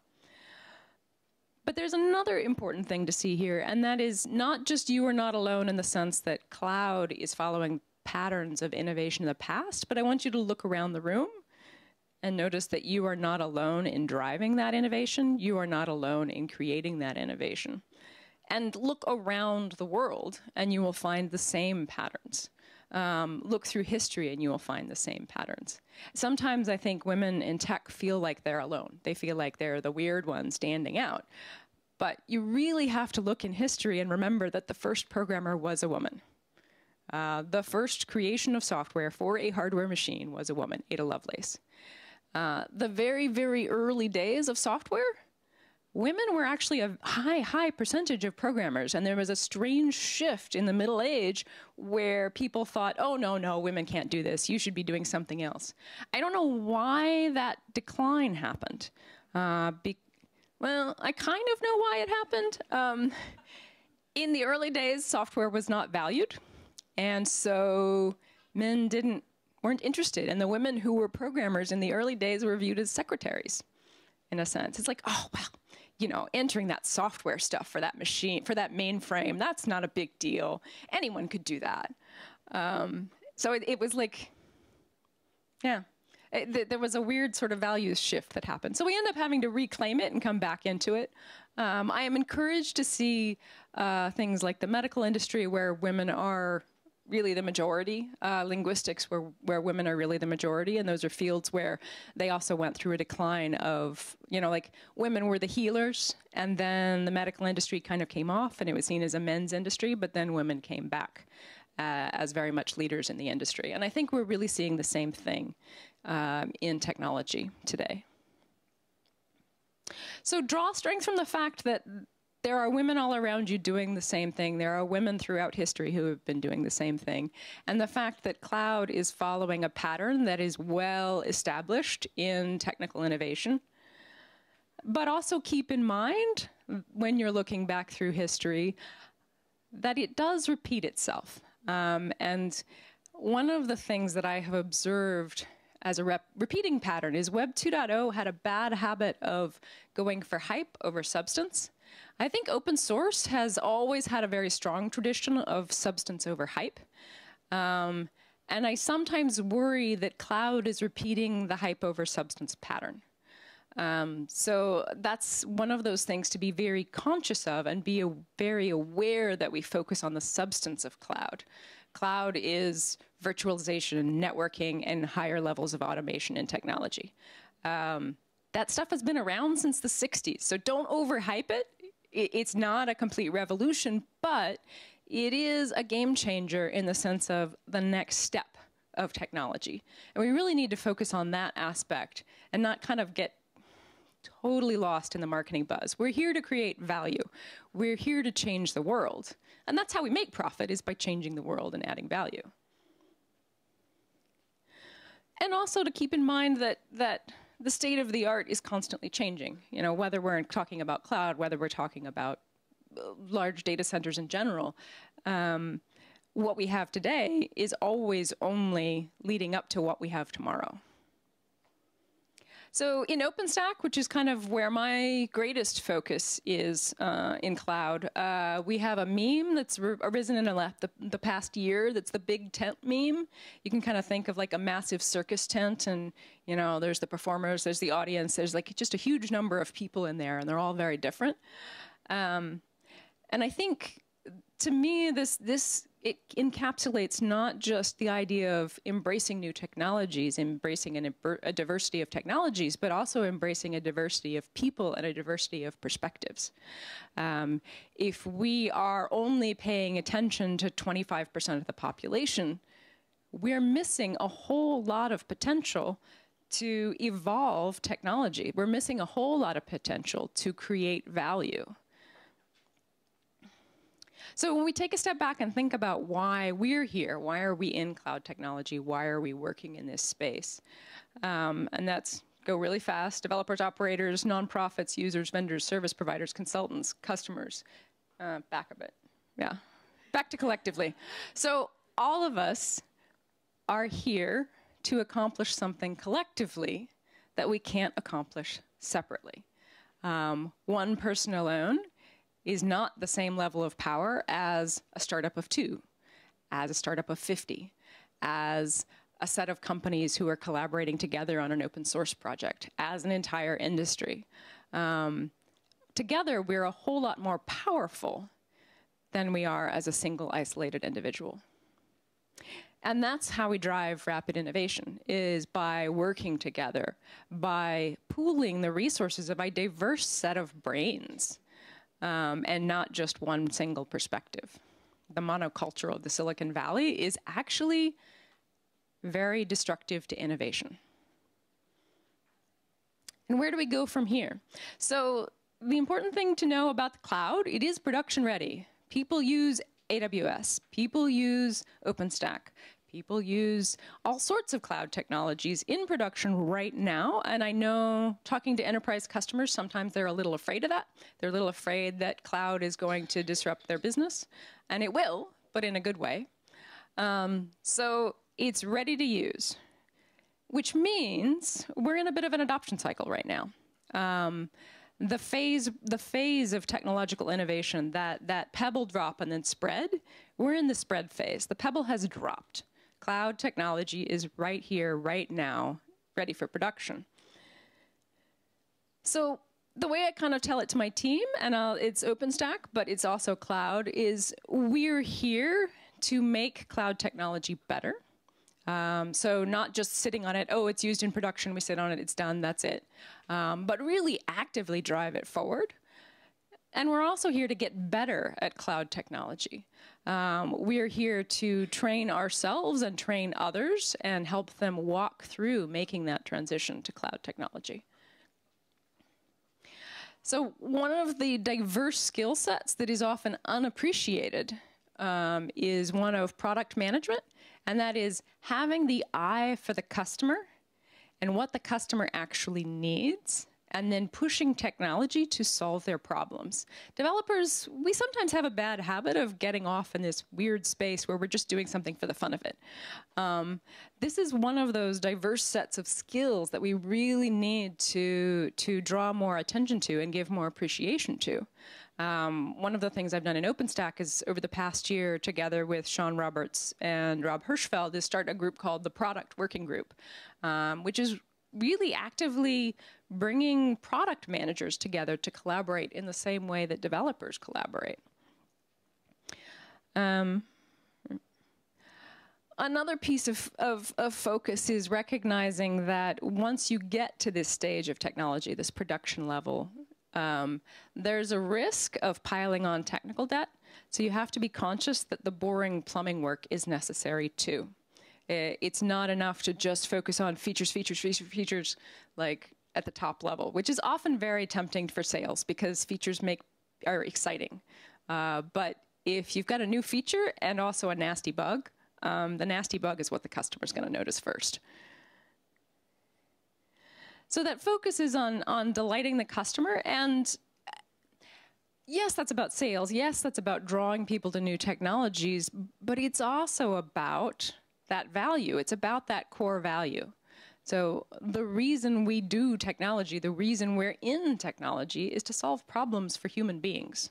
But there's another important thing to see here, and that is not just you are not alone in the sense that cloud is following patterns of innovation in the past, but I want you to look around the room and notice that you are not alone in driving that innovation. You are not alone in creating that innovation. And look around the world and you will find the same patterns. Look through history and you will find the same patterns. Sometimes I think women in tech feel like they're alone. They feel like they're the weird one standing out. But you really have to look in history and remember that the first programmer was a woman. The first creation of software for a hardware machine was a woman, Ada Lovelace. The very, very early days of software, women were actually a high percentage of programmers, and there was a strange shift in the Middle Age where people thought, oh, no, women can't do this. You should be doing something else. I don't know why that decline happened. Well, I kind of know why it happened. In the early days, software was not valued. And so men weren't interested. And the women who were programmers in the early days were viewed as secretaries, in a sense. It's like, oh, well, you know, entering that software stuff for that machine, for that mainframe, that's not a big deal. Anyone could do that. So it was like, yeah, there was a weird sort of values shift that happened. So we end up having to reclaim it and come back into it. I am encouraged to see things like the medical industry where women are really the majority, linguistics where women are really the majority, and those are fields where they also went through a decline of, you know, like women were the healers, and then the medical industry kind of came off and it was seen as a men's industry, but then women came back as very much leaders in the industry. And I think we're really seeing the same thing in technology today. So draw strength from the fact that there are women all around you doing the same thing. There are women throughout history who have been doing the same thing. And the fact that cloud is following a pattern that is well established in technical innovation. But also keep in mind, when you're looking back through history, that it does repeat itself. And one of the things that I have observed as a repeating pattern is Web 2.0 had a bad habit of going for hype over substance. I think open source has always had a very strong tradition of substance over hype. And I sometimes worry that cloud is repeating the hype over substance pattern. So that's one of those things to be very conscious of and be very aware that we focus on the substance of cloud. Cloud is virtualization, networking, and higher levels of automation and technology. That stuff has been around since the 60s, so don't overhype it. It's not a complete revolution, but it is a game changer in the sense of the next step of technology. And we really need to focus on that aspect and not kind of get totally lost in the marketing buzz. We're here to create value. We're here to change the world. And that's how we make profit, is by changing the world and adding value. And also to keep in mind that the state of the art is constantly changing. You know, whether we're talking about cloud, whether we're talking about large data centers in general, what we have today is always only leading up to what we have tomorrow. So in OpenStack, which is kind of where my greatest focus is in cloud, we have a meme that's arisen in the past year. That's the big tent meme. You can kind of think of like a massive circus tent, and you know, there's the performers, there's the audience, there's like just a huge number of people in there, and they're all very different. And I think, to me, it encapsulates not just the idea of embracing new technologies, embracing a diversity of technologies, but also embracing a diversity of people and a diversity of perspectives. If we are only paying attention to 25% of the population, we're missing a whole lot of potential to evolve technology. We're missing a whole lot of potential to create value. So when we take a step back and think about why we're here, why are we in cloud technology, why are we working in this space? And that's go really fast: developers, operators, nonprofits, users, vendors, service providers, consultants, customers. Back a bit, yeah. Back to collectively. So all of us are here to accomplish something collectively that we can't accomplish separately. One person alone is not the same level of power as a startup of 2, as a startup of 50, as a set of companies who are collaborating together on an open source project, as an entire industry. Together, we're a whole lot more powerful than we are as a single isolated individual. And that's how we drive rapid innovation, is by working together, by pooling the resources of a diverse set of brains. And not just one single perspective. The monoculture of the Silicon Valley is actually very destructive to innovation. And where do we go from here? So the important thing to know about the cloud, it is production ready. People use AWS, people use OpenStack, people use all sorts of cloud technologies in production right now. And I know, talking to enterprise customers, sometimes they're a little afraid of that. They're a little afraid that cloud is going to disrupt their business. And it will, but in a good way. So it's ready to use, which means we're in a bit of an adoption cycle right now. The phase of technological innovation, that pebble drop and then spread, we're in the spread phase. The pebble has dropped. Cloud technology is right here, right now, ready for production. So the way I kind of tell it to my team, and it's OpenStack, but it's also cloud, is we're here to make cloud technology better. So not just sitting on it, oh, it's used in production, we sit on it, it's done, that's it. But really actively drive it forward. And we're also here to get better at cloud technology. We're here to train ourselves and train others and help them walk through making that transition to cloud technology. So one of the diverse skill sets that is often unappreciated is one of product management, and that is having the eye for the customer and what the customer actually needs, and then pushing technology to solve their problems. Developers, we sometimes have a bad habit of getting off in this weird space where we're just doing something for the fun of it. This is one of those diverse sets of skills that we really need to draw more attention to and give more appreciation to. One of the things I've done in OpenStack is over the past year, together with Sean Roberts and Rob Hirschfeld, is start a group called the Product Working Group, which is really actively bringing product managers together to collaborate in the same way that developers collaborate. Another piece of focus is recognizing that once you get to this stage of technology, this production level, there's a risk of piling on technical debt. So you have to be conscious that the boring plumbing work is necessary too. It's not enough to just focus on features, like at the top level, which is often very tempting for sales because features are exciting. But if you've got a new feature and also a nasty bug, the nasty bug is what the customer's going to notice first. So that focus is on delighting the customer, and yes, that's about sales. Yes, that's about drawing people to new technologies, but it's also about that value. It's about that core value. So the reason we do technology, the reason we're in technology is to solve problems for human beings.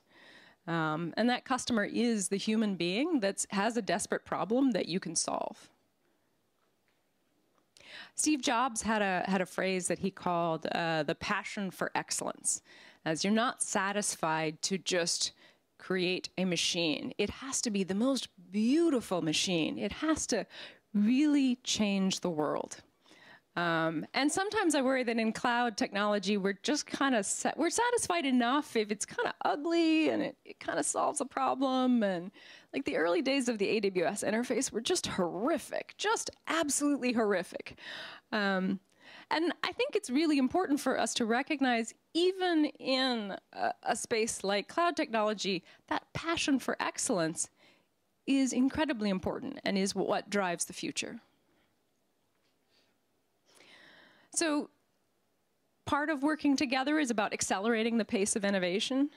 And that customer is the human being that has a desperate problem that you can solve. Steve Jobs had a phrase that he called the passion for excellence. As you're not satisfied to just create a machine. It has to be the most beautiful machine. It has to really change the world. And sometimes I worry that in cloud technology, we're just kind of we're satisfied enough if it's kind of ugly and it kind of solves a problem. And like the early days of the AWS interface were just horrific, just absolutely horrific. And I think it's really important for us to recognize, even in a space like cloud technology, that passion for excellence is incredibly important and is what drives the future. So part of working together is about accelerating the pace of innovation.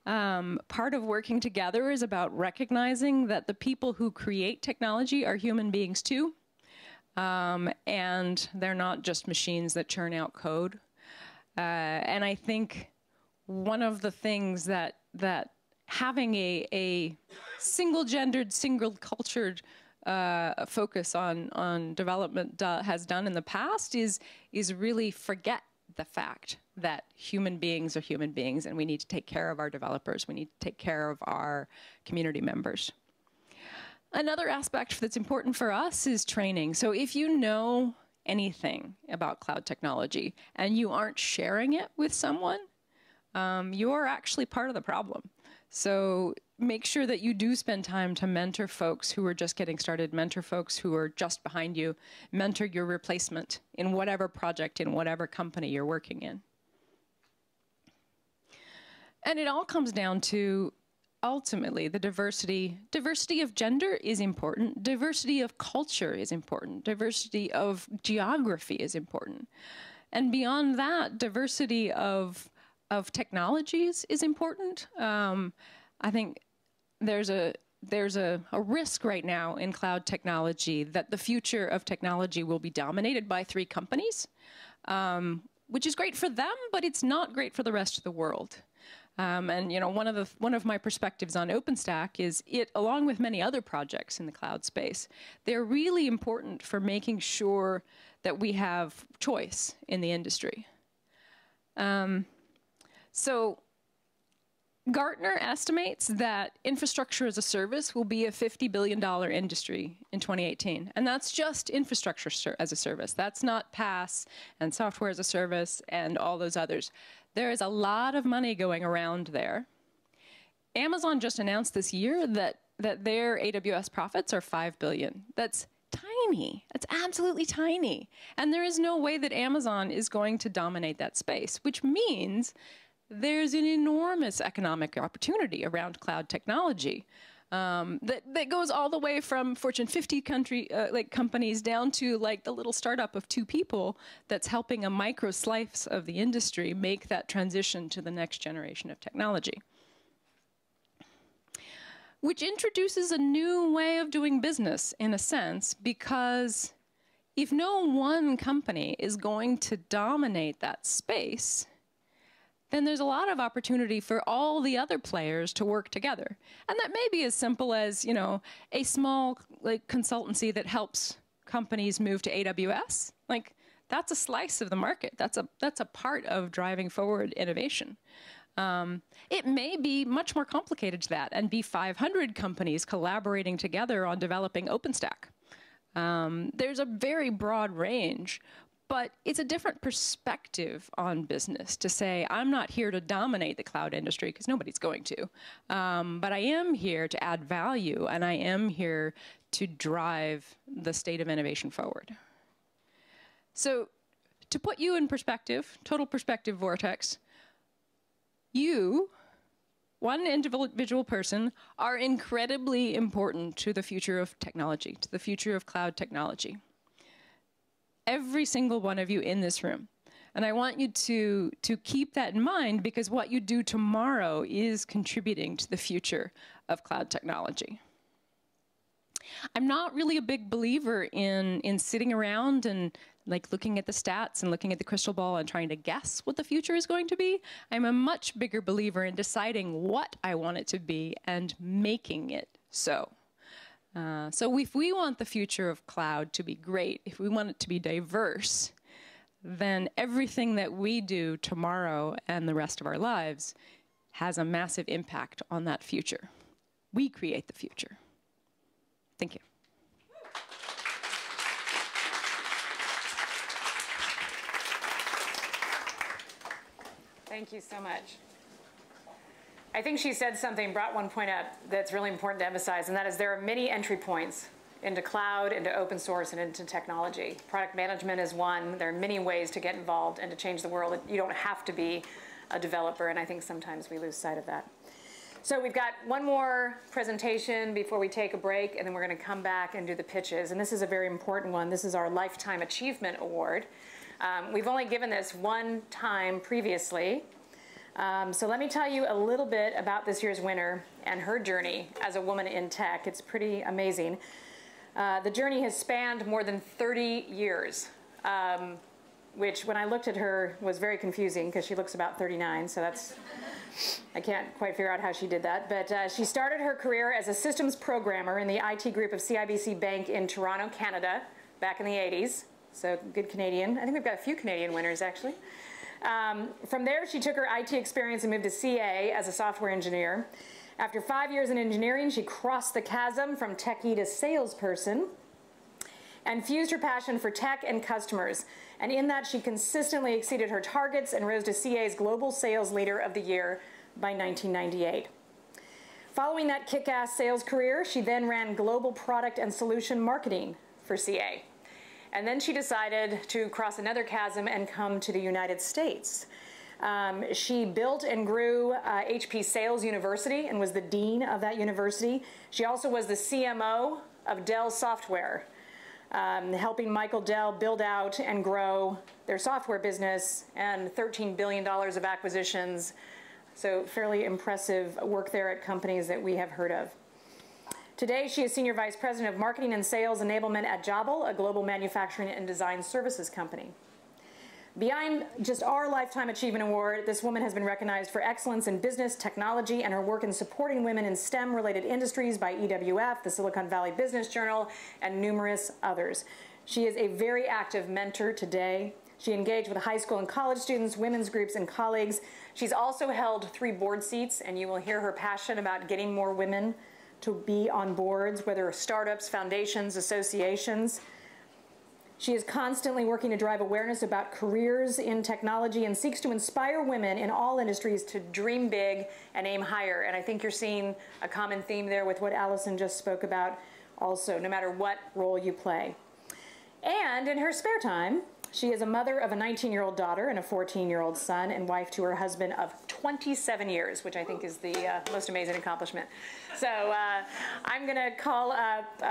Part of working together is about recognizing that the people who create technology are human beings too. And they're not just machines that churn out code. And I think one of the things that having a single-gendered, single-cultured focus on development has done in the past is really forget the fact that human beings are human beings and we need to take care of our developers. We need to take care of our community members. Another aspect that's important for us is training. So if you know anything about cloud technology and you aren't sharing it with someone, you're actually part of the problem. So make sure that you do spend time to mentor folks who are just getting started, mentor folks who are just behind you, mentor your replacement in whatever project, in whatever company you're working in. And it all comes down to, ultimately, the diversity. Diversity of gender is important. Diversity of culture is important. Diversity of geography is important. And beyond that, diversity of technologies is important. I think there's there's a risk right now in cloud technology that the future of technology will be dominated by 3 companies, which is great for them, but it's not great for the rest of the world. And you know, one of my perspectives on OpenStack is it, along with many other projects in the cloud space, they're really important for making sure that we have choice in the industry. So Gartner estimates that infrastructure as a service will be a $50 billion industry in 2018. And that's just infrastructure as a service. That's not PaaS and software as a service and all those others. There is a lot of money going around there. Amazon just announced this year that their AWS profits are $5 billion. That's tiny. That's absolutely tiny. And there is no way that Amazon is going to dominate that space, which means there's an enormous economic opportunity around cloud technology that goes all the way from Fortune 50 companies down to like the little startup of 2 people that's helping a micro slice of the industry make that transition to the next generation of technology. Which introduces a new way of doing business in a sense, because if no one company is going to dominate that space, then there's a lot of opportunity for all the other players to work together. And that may be as simple as, you know, a small consultancy that helps companies move to AWS. Like, that's a slice of the market. That's a part of driving forward innovation. It may be much more complicated to that and be 500 companies collaborating together on developing OpenStack. There's a very broad range. But it's a different perspective on business to say, I'm not here to dominate the cloud industry, because nobody's going to. But I am here to add value, and I am here to drive the state of innovation forward. So to put you in perspective, total perspective vortex, you, one individual person, are incredibly important to the future of technology, to the future of cloud technology. Every single one of you in this room. And I want you to keep that in mind, because what you do tomorrow is contributing to the future of cloud technology. I'm not really a big believer in sitting around and like looking at the stats and looking at the crystal ball and trying to guess what the future is going to be. I'm a much bigger believer in deciding what I want it to be and making it so. So if we want the future of cloud to be great, if we want it to be diverse, then everything that we do tomorrow and the rest of our lives has a massive impact on that future. We create the future. Thank you. Thank you so much. I think she said something, brought one point up that's really important to emphasize, and that is there are many entry points into cloud, into open source, and into technology. Product management is one. There are many ways to get involved and to change the world. You don't have to be a developer, and I think sometimes we lose sight of that. So we've got one more presentation before we take a break, and then we're going to come back and do the pitches. And this is a very important one. This is our Lifetime Achievement Award. We've only given this one time previously. So let me tell you a little bit about this year's winner and her journey as a woman in tech. It's pretty amazing. The journey has spanned more than 30 years, which when I looked at her was very confusing because she looks about 39, so that's, I can't quite figure out how she did that. But she started her career as a systems programmer in the IT group of CIBC Bank in Toronto, Canada, back in the 80s. So good Canadian. I think we've got a few Canadian winners, actually. From there, she took her IT experience and moved to CA as a software engineer. After 5 years in engineering, she crossed the chasm from techie to salesperson and fused her passion for tech and customers. And in that, she consistently exceeded her targets and rose to CA's Global Sales Leader of the Year by 1998. Following that kick-ass sales career, she then ran global product and solution marketing for CA. And then she decided to cross another chasm and come to the United States. She built and grew HP Sales University and was the dean of that university. She also was the CMO of Dell Software, helping Michael Dell build out and grow their software business and $13 billion of acquisitions. So fairly impressive work there at companies that we have heard of. Today, she is Senior Vice President of Marketing and Sales Enablement at Jabal, a global manufacturing and design services company. Beyond just our Lifetime Achievement Award, this woman has been recognized for excellence in business, technology, and her work in supporting women in STEM-related industries by EWF, the Silicon Valley Business Journal, and numerous others. She is a very active mentor today. She engaged with high school and college students, women's groups, and colleagues. She's also held 3 board seats, and you will hear her passion about getting more women to be on boards, whether startups, foundations, associations. She is constantly working to drive awareness about careers in technology and seeks to inspire women in all industries to dream big and aim higher. And I think you're seeing a common theme there with what Allison just spoke about also, no matter what role you play. And in her spare time, she is a mother of a 19-year-old daughter and a 14-year-old son, and wife to her husband of 27 years, which I think is the most amazing accomplishment. So I'm going to call up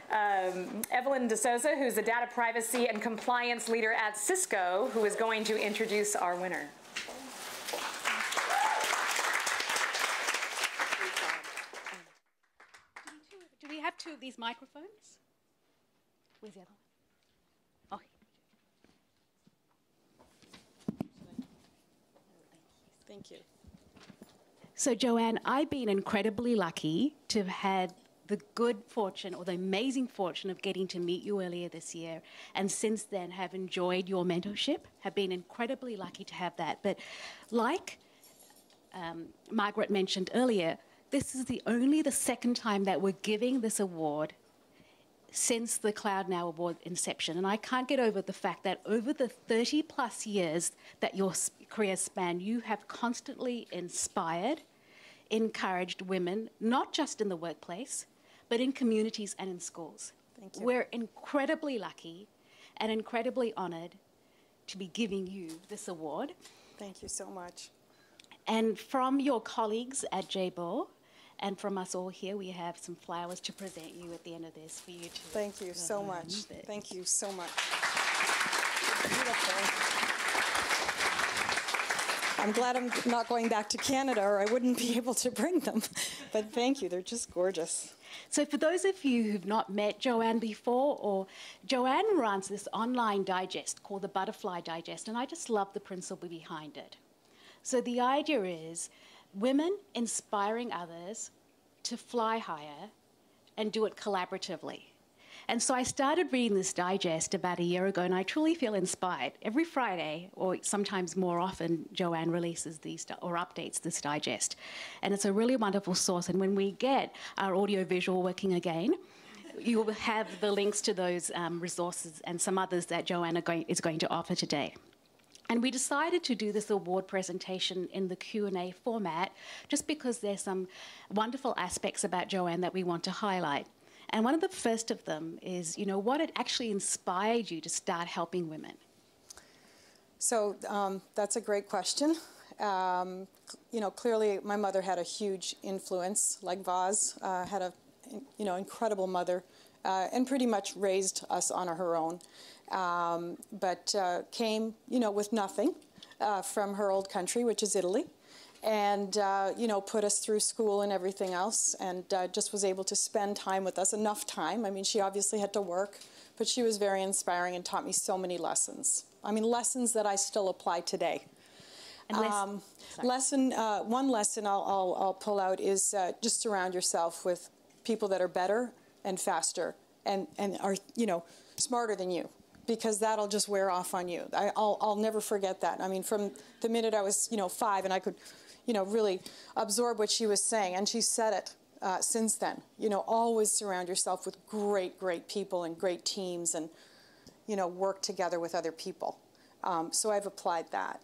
Evelyn DeSouza, who's the Data Privacy and Compliance Leader at Cisco, who is going to introduce our winner. Do we have 2 of these microphones? Where's the other one? Oh. Thank you. So, Joanne, I've been incredibly lucky to have had the good fortune or the amazing fortune of getting to meet you earlier this year, and since then have enjoyed your mentorship, have been incredibly lucky to have that. But like Margaret mentioned earlier, this is only the second time that we're giving this award since the Cloud Now Award inception. And I can't get over the fact that over the 30 plus years that your career span, you have constantly inspired, encouraged women, not just in the workplace, but in communities and in schools. Thank you. We're incredibly lucky and incredibly honored to be giving you this award. Thank you so much. And from your colleagues at JBOR and from us all here, we have some flowers to present you at the end of this for you to... Thank you so much. Thank you so much. Beautiful. I'm glad I'm not going back to Canada, or I wouldn't be able to bring them. But thank you, they're just gorgeous. So for those of you who've not met Joanne before, or Joanne runs this online digest called the Butterfly Digest, and I just love the principle behind it. So the idea is women inspiring others to fly higher and do it collaboratively. And so I started reading this digest about a year ago, and I truly feel inspired. Every Friday, or sometimes more often, Joanne releases these or updates this digest. And it's a really wonderful source. And when we get our audio-visual working again, you will have the links to those resources and some others that Joanne is going to offer today. And we decided to do this award presentation in the Q&A format just because there's some wonderful aspects about Joanne that we want to highlight. And one of the first of them is, what had actually inspired you to start helping women? So that's a great question. Clearly my mother had a huge influence, like Vaz had a, incredible mother and pretty much raised us on her own. But came, with nothing from her old country, which is Italy. And, put us through school and everything else, and just was able to spend time with us, enough time. I mean, she obviously had to work, but she was very inspiring and taught me so many lessons. I mean, lessons that I still apply today. And one lesson I'll pull out is just surround yourself with people that are better and faster and are, smarter than you, because that'll just wear off on you. I'll never forget that. I mean, from the minute I was, 5, and I could, really absorb what she was saying, and she said it since then. Always surround yourself with great, great people and great teams, and, work together with other people. So I've applied that.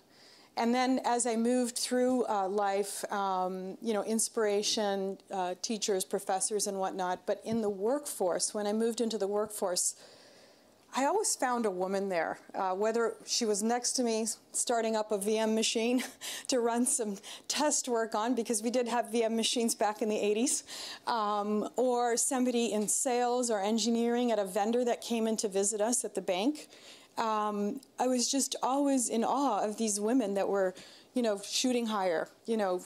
And then as I moved through life, inspiration, teachers, professors, and whatnot, but in the workforce, when I moved into the workforce, I always found a woman there, whether she was next to me starting up a VM machine to run some test work on, because we did have VM machines back in the 80s, or somebody in sales or engineering at a vendor that came in to visit us at the bank. I was just always in awe of these women that were, shooting higher,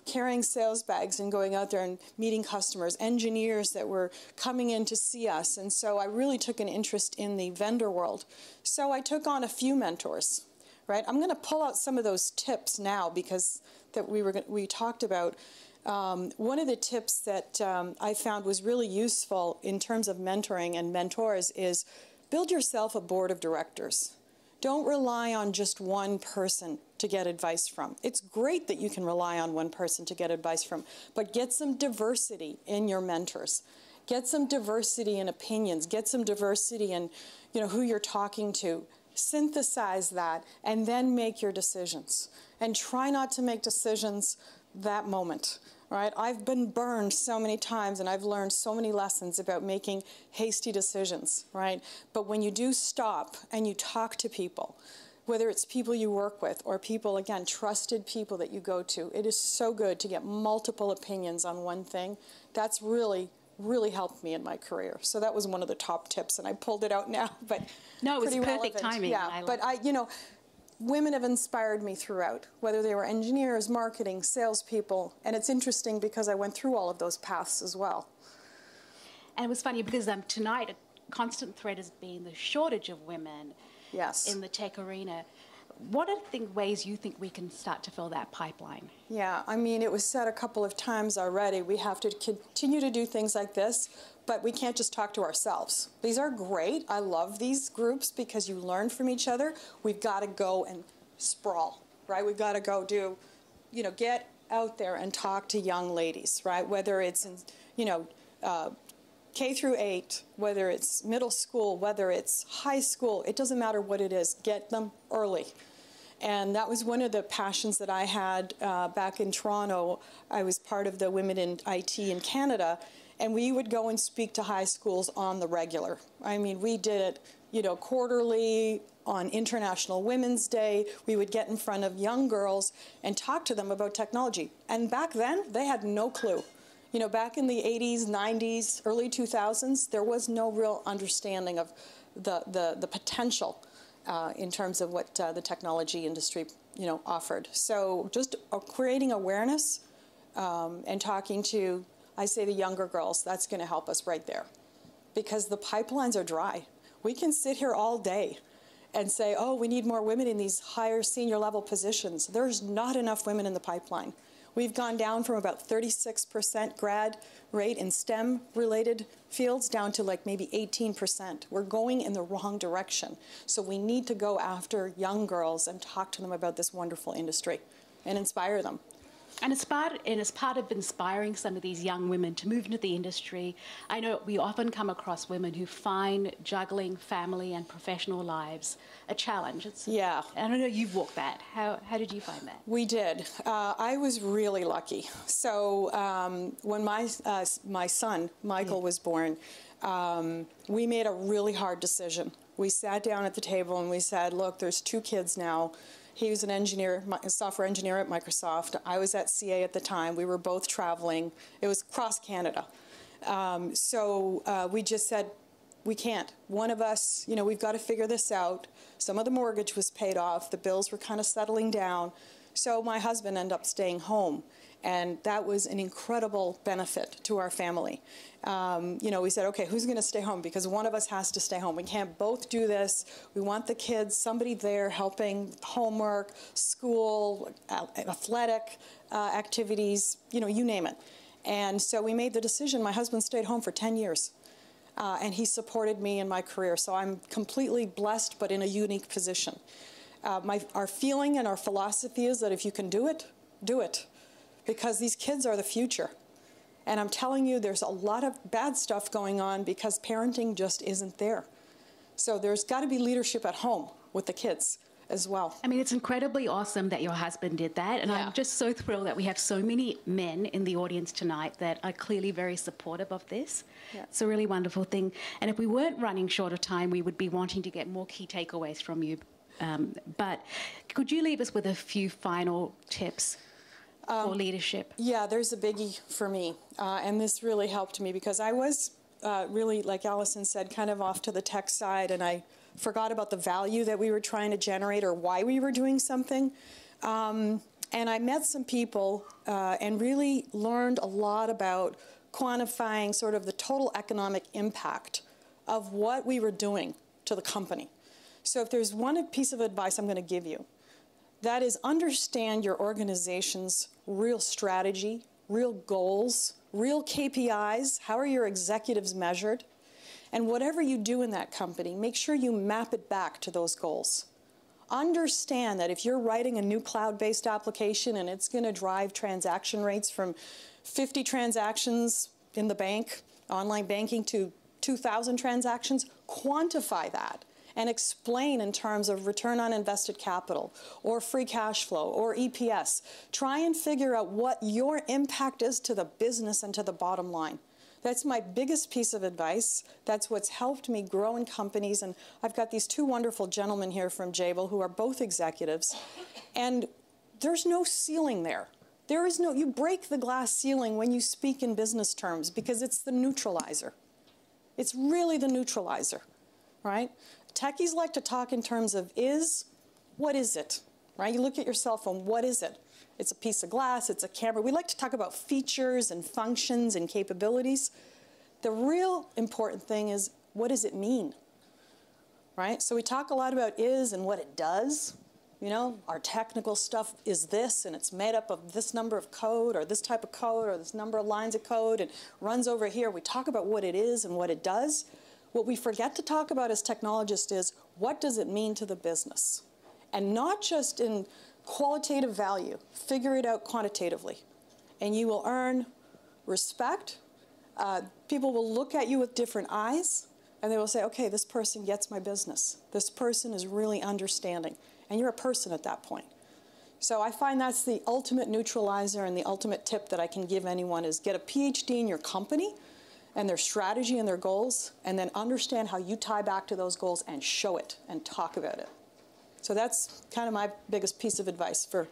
carrying sales bags and going out there and meeting customers, engineers that were coming in to see us. And so I really took an interest in the vendor world. So I took on a few mentors, right? I'm going to pull out some of those tips now because that we talked about. One of the tips that I found was really useful in terms of mentoring and mentors is build yourself a board of directors. Don't rely on just one person to get advice from. It's great that you can rely on one person to get advice from, but get some diversity in your mentors. Get some diversity in opinions. Get some diversity in, who you're talking to. Synthesize that and then make your decisions. And try not to make decisions that moment. Right? I've been burned so many times, and I've learned so many lessons about making hasty decisions, right? But when you do stop and you talk to people, whether it's people you work with or people, again, trusted people that you go to, it is so good to get multiple opinions on one thing. That's really, really helped me in my career. So that was one of the top tips, and I pulled it out now, but no, it was pretty perfect relevant. timing. Yeah, but women have inspired me throughout, whether they were engineers, marketing, salespeople, and it's interesting because I went through all of those paths as well. And it was funny because tonight a constant thread has been the shortage of women in the tech arena. What are the ways you think we can start to fill that pipeline? Yeah, I mean, it was said a couple of times already. We have to continue to do things like this, but we can't just talk to ourselves. These are great. I love these groups because you learn from each other. We've got to go and sprawl, right? We've got to go do, get out there and talk to young ladies, right? Whether it's in, K through 8, whether it's middle school, whether it's high school, it doesn't matter what it is. Get them early. And that was one of the passions that I had back in Toronto. I was part of the Women in IT in Canada, and we would go and speak to high schools on the regular. I mean, we did it, quarterly, on International Women's Day. We would get in front of young girls and talk to them about technology. And back then, they had no clue. Back in the 80s, 90s, early 2000s, there was no real understanding of the potential in terms of what the technology industry, offered. So just creating awareness and talking to, I say, the younger girls, that's going to help us right there. Because the pipelines are dry. We can sit here all day and say, oh, we need more women in these higher senior level positions. There's not enough women in the pipeline. We've gone down from about 36% grad rate in STEM-related fields down to like maybe 18%. We're going in the wrong direction. So we need to go after young girls and talk to them about this wonderful industry and inspire them. And as part of inspiring some of these young women to move into the industry, I know we often come across women who find juggling family and professional lives a challenge. Yeah. And I know you've walked that. How did you find that? We did. I was really lucky. So when my son, Michael, was born, we made a really hard decision. We sat down at the table and we said, look, there's 2 kids now. He was an engineer, a software engineer at Microsoft. I was at CA at the time. We were both traveling. It was across Canada. So we just said, we can't. One of us, we've got to figure this out. Some of the mortgage was paid off. The bills were kind of settling down. So my husband ended up staying home. And that was an incredible benefit to our family. We said, okay, who's going to stay home? Because one of us has to stay home. We can't both do this. We want the kids, somebody there helping homework, school, athletic activities, you name it. And so we made the decision. My husband stayed home for 10 years. And he supported me in my career. So I'm completely blessed, but in a unique position. Our feeling and our philosophy is that if you can do it, do it. Because these kids are the future. And I'm telling you, there's a lot of bad stuff going on because parenting just isn't there. So there's got to be leadership at home with the kids as well. I mean, it's incredibly awesome that your husband did that. And I'm just so thrilled that we have so many men in the audience tonight that are clearly very supportive of this. Yeah. It's a really wonderful thing. And if we weren't running short of time, we would be wanting to get more key takeaways from you. But could you leave us with a few final tips for leadership? Yeah, there's a biggie for me. And this really helped me because I was really, like Allison said, kind of off to the tech side, and I forgot about the value that we were trying to generate or why we were doing something. And I met some people and really learned a lot about quantifying sort of the total economic impact of what we were doing to the company. So if there's one piece of advice I'm going to give you, that is understand your organization's real strategy, real goals, real KPIs, how are your executives measured, and whatever you do in that company, make sure you map it back to those goals. Understand that if you're writing a new cloud-based application and it's going to drive transaction rates from 50 transactions in the bank, online banking, to 2,000 transactions, quantify that and explain in terms of return on invested capital or free cash flow or EPS. Try and figure out what your impact is to the business and to the bottom line. That's my biggest piece of advice. That's what's helped me grow in companies. And I've got these two wonderful gentlemen here from Jabil who are both executives. And there's no ceiling there. There is no, you break the glass ceiling when you speak in business terms because it's the neutralizer. It's really the neutralizer, right? Techies like to talk in terms of what is it, right? You look at your cell phone, what is it? It's a piece of glass, it's a camera. We like to talk about features and functions and capabilities. The real important thing is, what does it mean, right? So we talk a lot about is and what it does. You know, our technical stuff is this, and it's made up of this number of code, or this type of code, or this number of lines of code, and runs over here. We talk about what it is and what it does. What we forget to talk about as technologists is, what does it mean to the business? And not just in qualitative value. Figure it out quantitatively. And you will earn respect. People will look at you with different eyes, and they will say, okay, this person gets my business. This person is really understanding. And you're a person at that point. So I find that's the ultimate neutralizer, and the ultimate tip that I can give anyone is get a PhD in your company and their strategy and their goals, and then understand how you tie back to those goals and show it and talk about it. So that's kind of my biggest piece of advice for.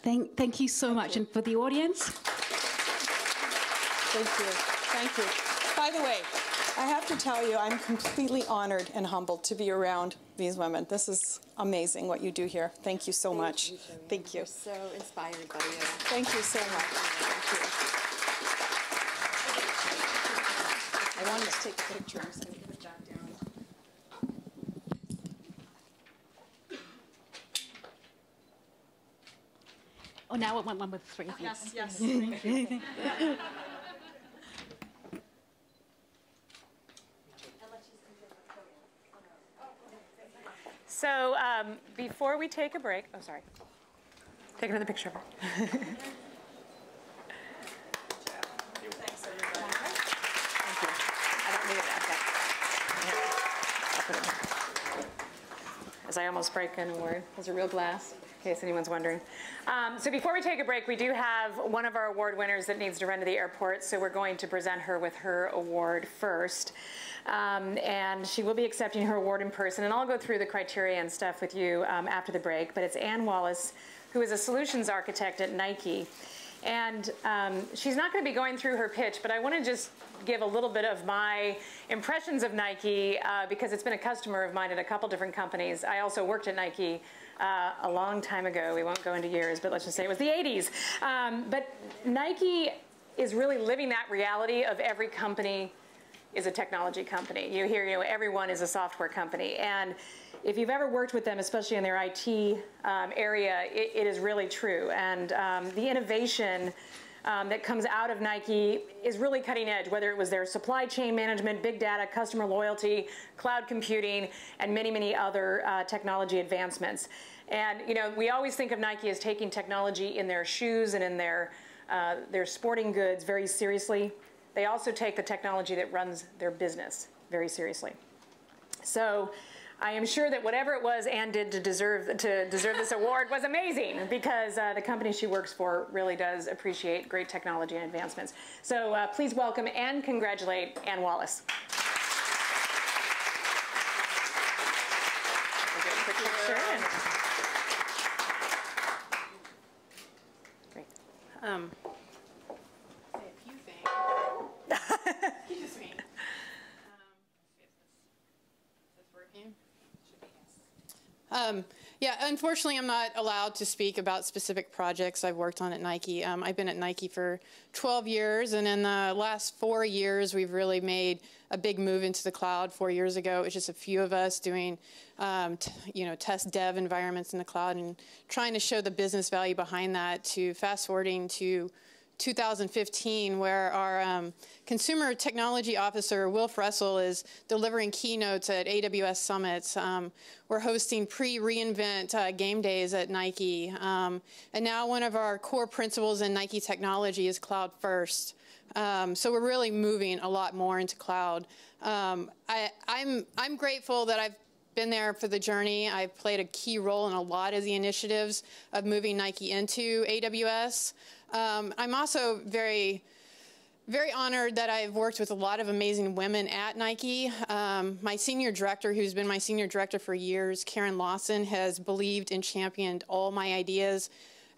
Thank you so much. And for the audience? Thank you. Thank you. By the way, I have to tell you, I'm completely honored and humbled to be around these women. This is amazing what you do here. Thank you so much. Thank you. We're so inspired by you. Thank you so much. Thank you. I wanted to take a picture. I'm just going to put it back down. Oh, now I want one with three of you. Yes, yes. Thank you. So before we take a break, oh, sorry. Take another picture of her. Thanks, everybody. Thank you. I don't need it. Okay. I'll put it here. As I almost break an award. Those are real glass, in case anyone's wondering. So before we take a break, we do have one of our award winners that needs to run to the airport, so we're going to present her with her award first. And she will be accepting her award in person, and I'll go through the criteria and stuff with you after the break. But it's Ann Wallace, who is a solutions architect at Nike. And she's not going to be going through her pitch, but I want to just give a little bit of my impressions of Nike because it's been a customer of mine at a couple different companies. I also worked at Nike a long time ago. We won't go into years, but let's just say it was the 80s. But Nike is really living that reality of every company is a technology company. You hear, everyone is a software company. And if you've ever worked with them, especially in their IT area, it is really true. And the innovation that comes out of Nike is really cutting edge, whether it was their supply chain management, big data, customer loyalty, cloud computing, and many, many other technology advancements. And we always think of Nike as taking technology in their shoes and in their sporting goods very seriously. They also take the technology that runs their business very seriously. So I am sure that whatever it was Ann did to deserve this award was amazing, because the company she works for really does appreciate great technology and advancements. So please welcome and congratulate Ann Wallace. We'll get a quick picture. Great. Excuse me. Is this working? Yeah, unfortunately, I'm not allowed to speak about specific projects I've worked on at Nike. I've been at Nike for 12 years, and in the last 4 years, we've really made a big move into the cloud. 4 years ago, it was just a few of us doing, test dev environments in the cloud and trying to show the business value behind that. To fast forwarding to 2015, where our consumer technology officer, Wilf Russell, is delivering keynotes at AWS summits. We're hosting pre-reInvent game days at Nike. And now one of our core principles in Nike technology is cloud first. So we're really moving a lot more into cloud. I'm grateful that I've been there for the journey. I've played a key role in a lot of the initiatives of moving Nike into AWS. I'm also very honored that I've worked with a lot of amazing women at Nike. My senior director, who's been my senior director for years, Karen Lawson, has believed and championed all my ideas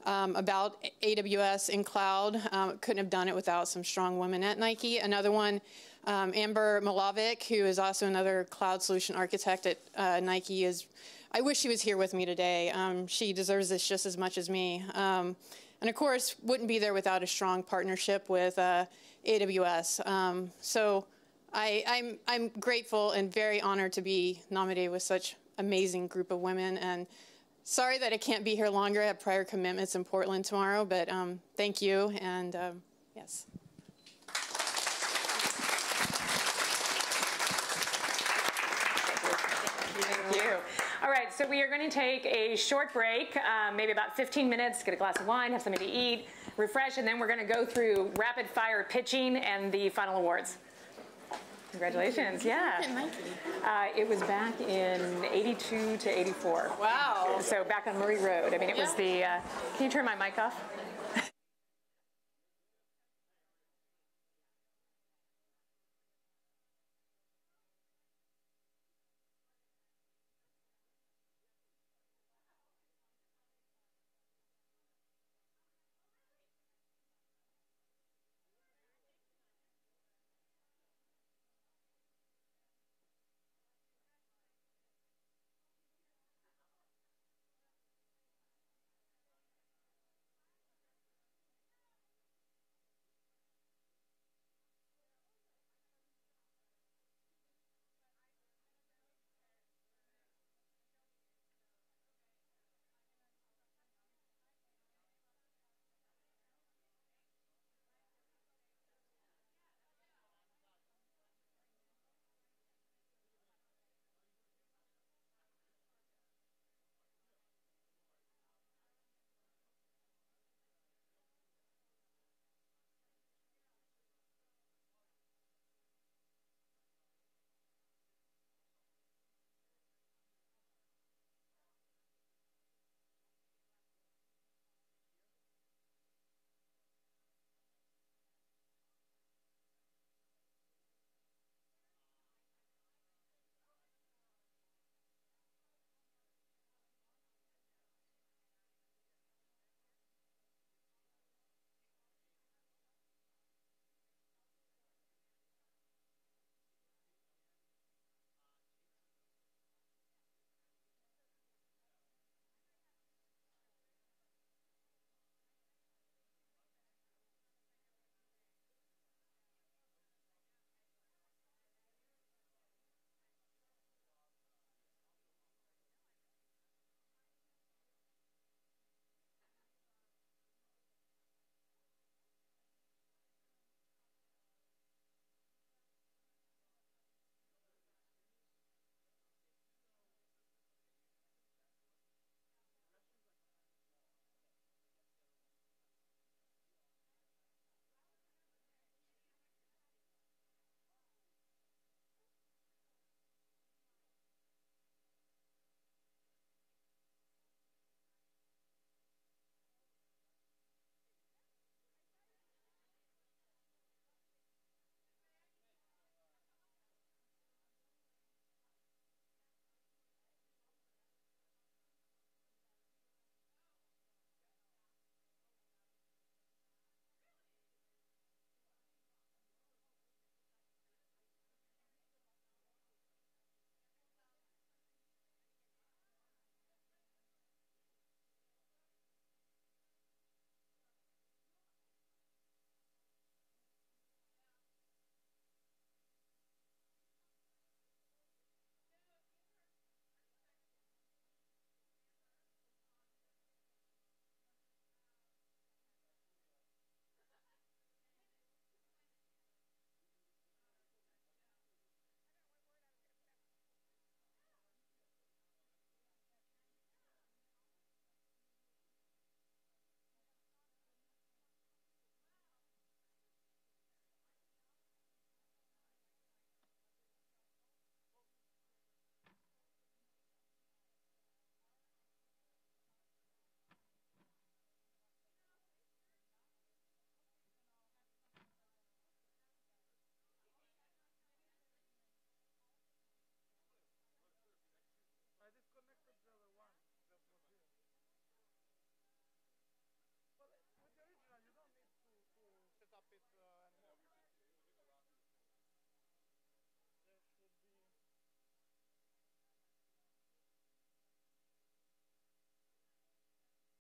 about AWS and cloud. Couldn't have done it without some strong women at Nike. Another one, Amber Milovic, who is also another cloud solution architect at Nike, I wish she was here with me today. She deserves this just as much as me. And of course, wouldn't be there without a strong partnership with AWS. So I'm grateful and very honored to be nominated with such amazing group of women. And sorry that I can't be here longer. I have prior commitments in Portland tomorrow, but thank you, and yes. Thank you. All right, so we are going to take a short break, maybe about 15 minutes, get a glass of wine, have something to eat, refresh, and then we're going to go through rapid fire pitching and the final awards. Congratulations, yeah. It was back in 82 to 84. Wow. So back on Murray Road. I mean, it was the, can you turn my mic off?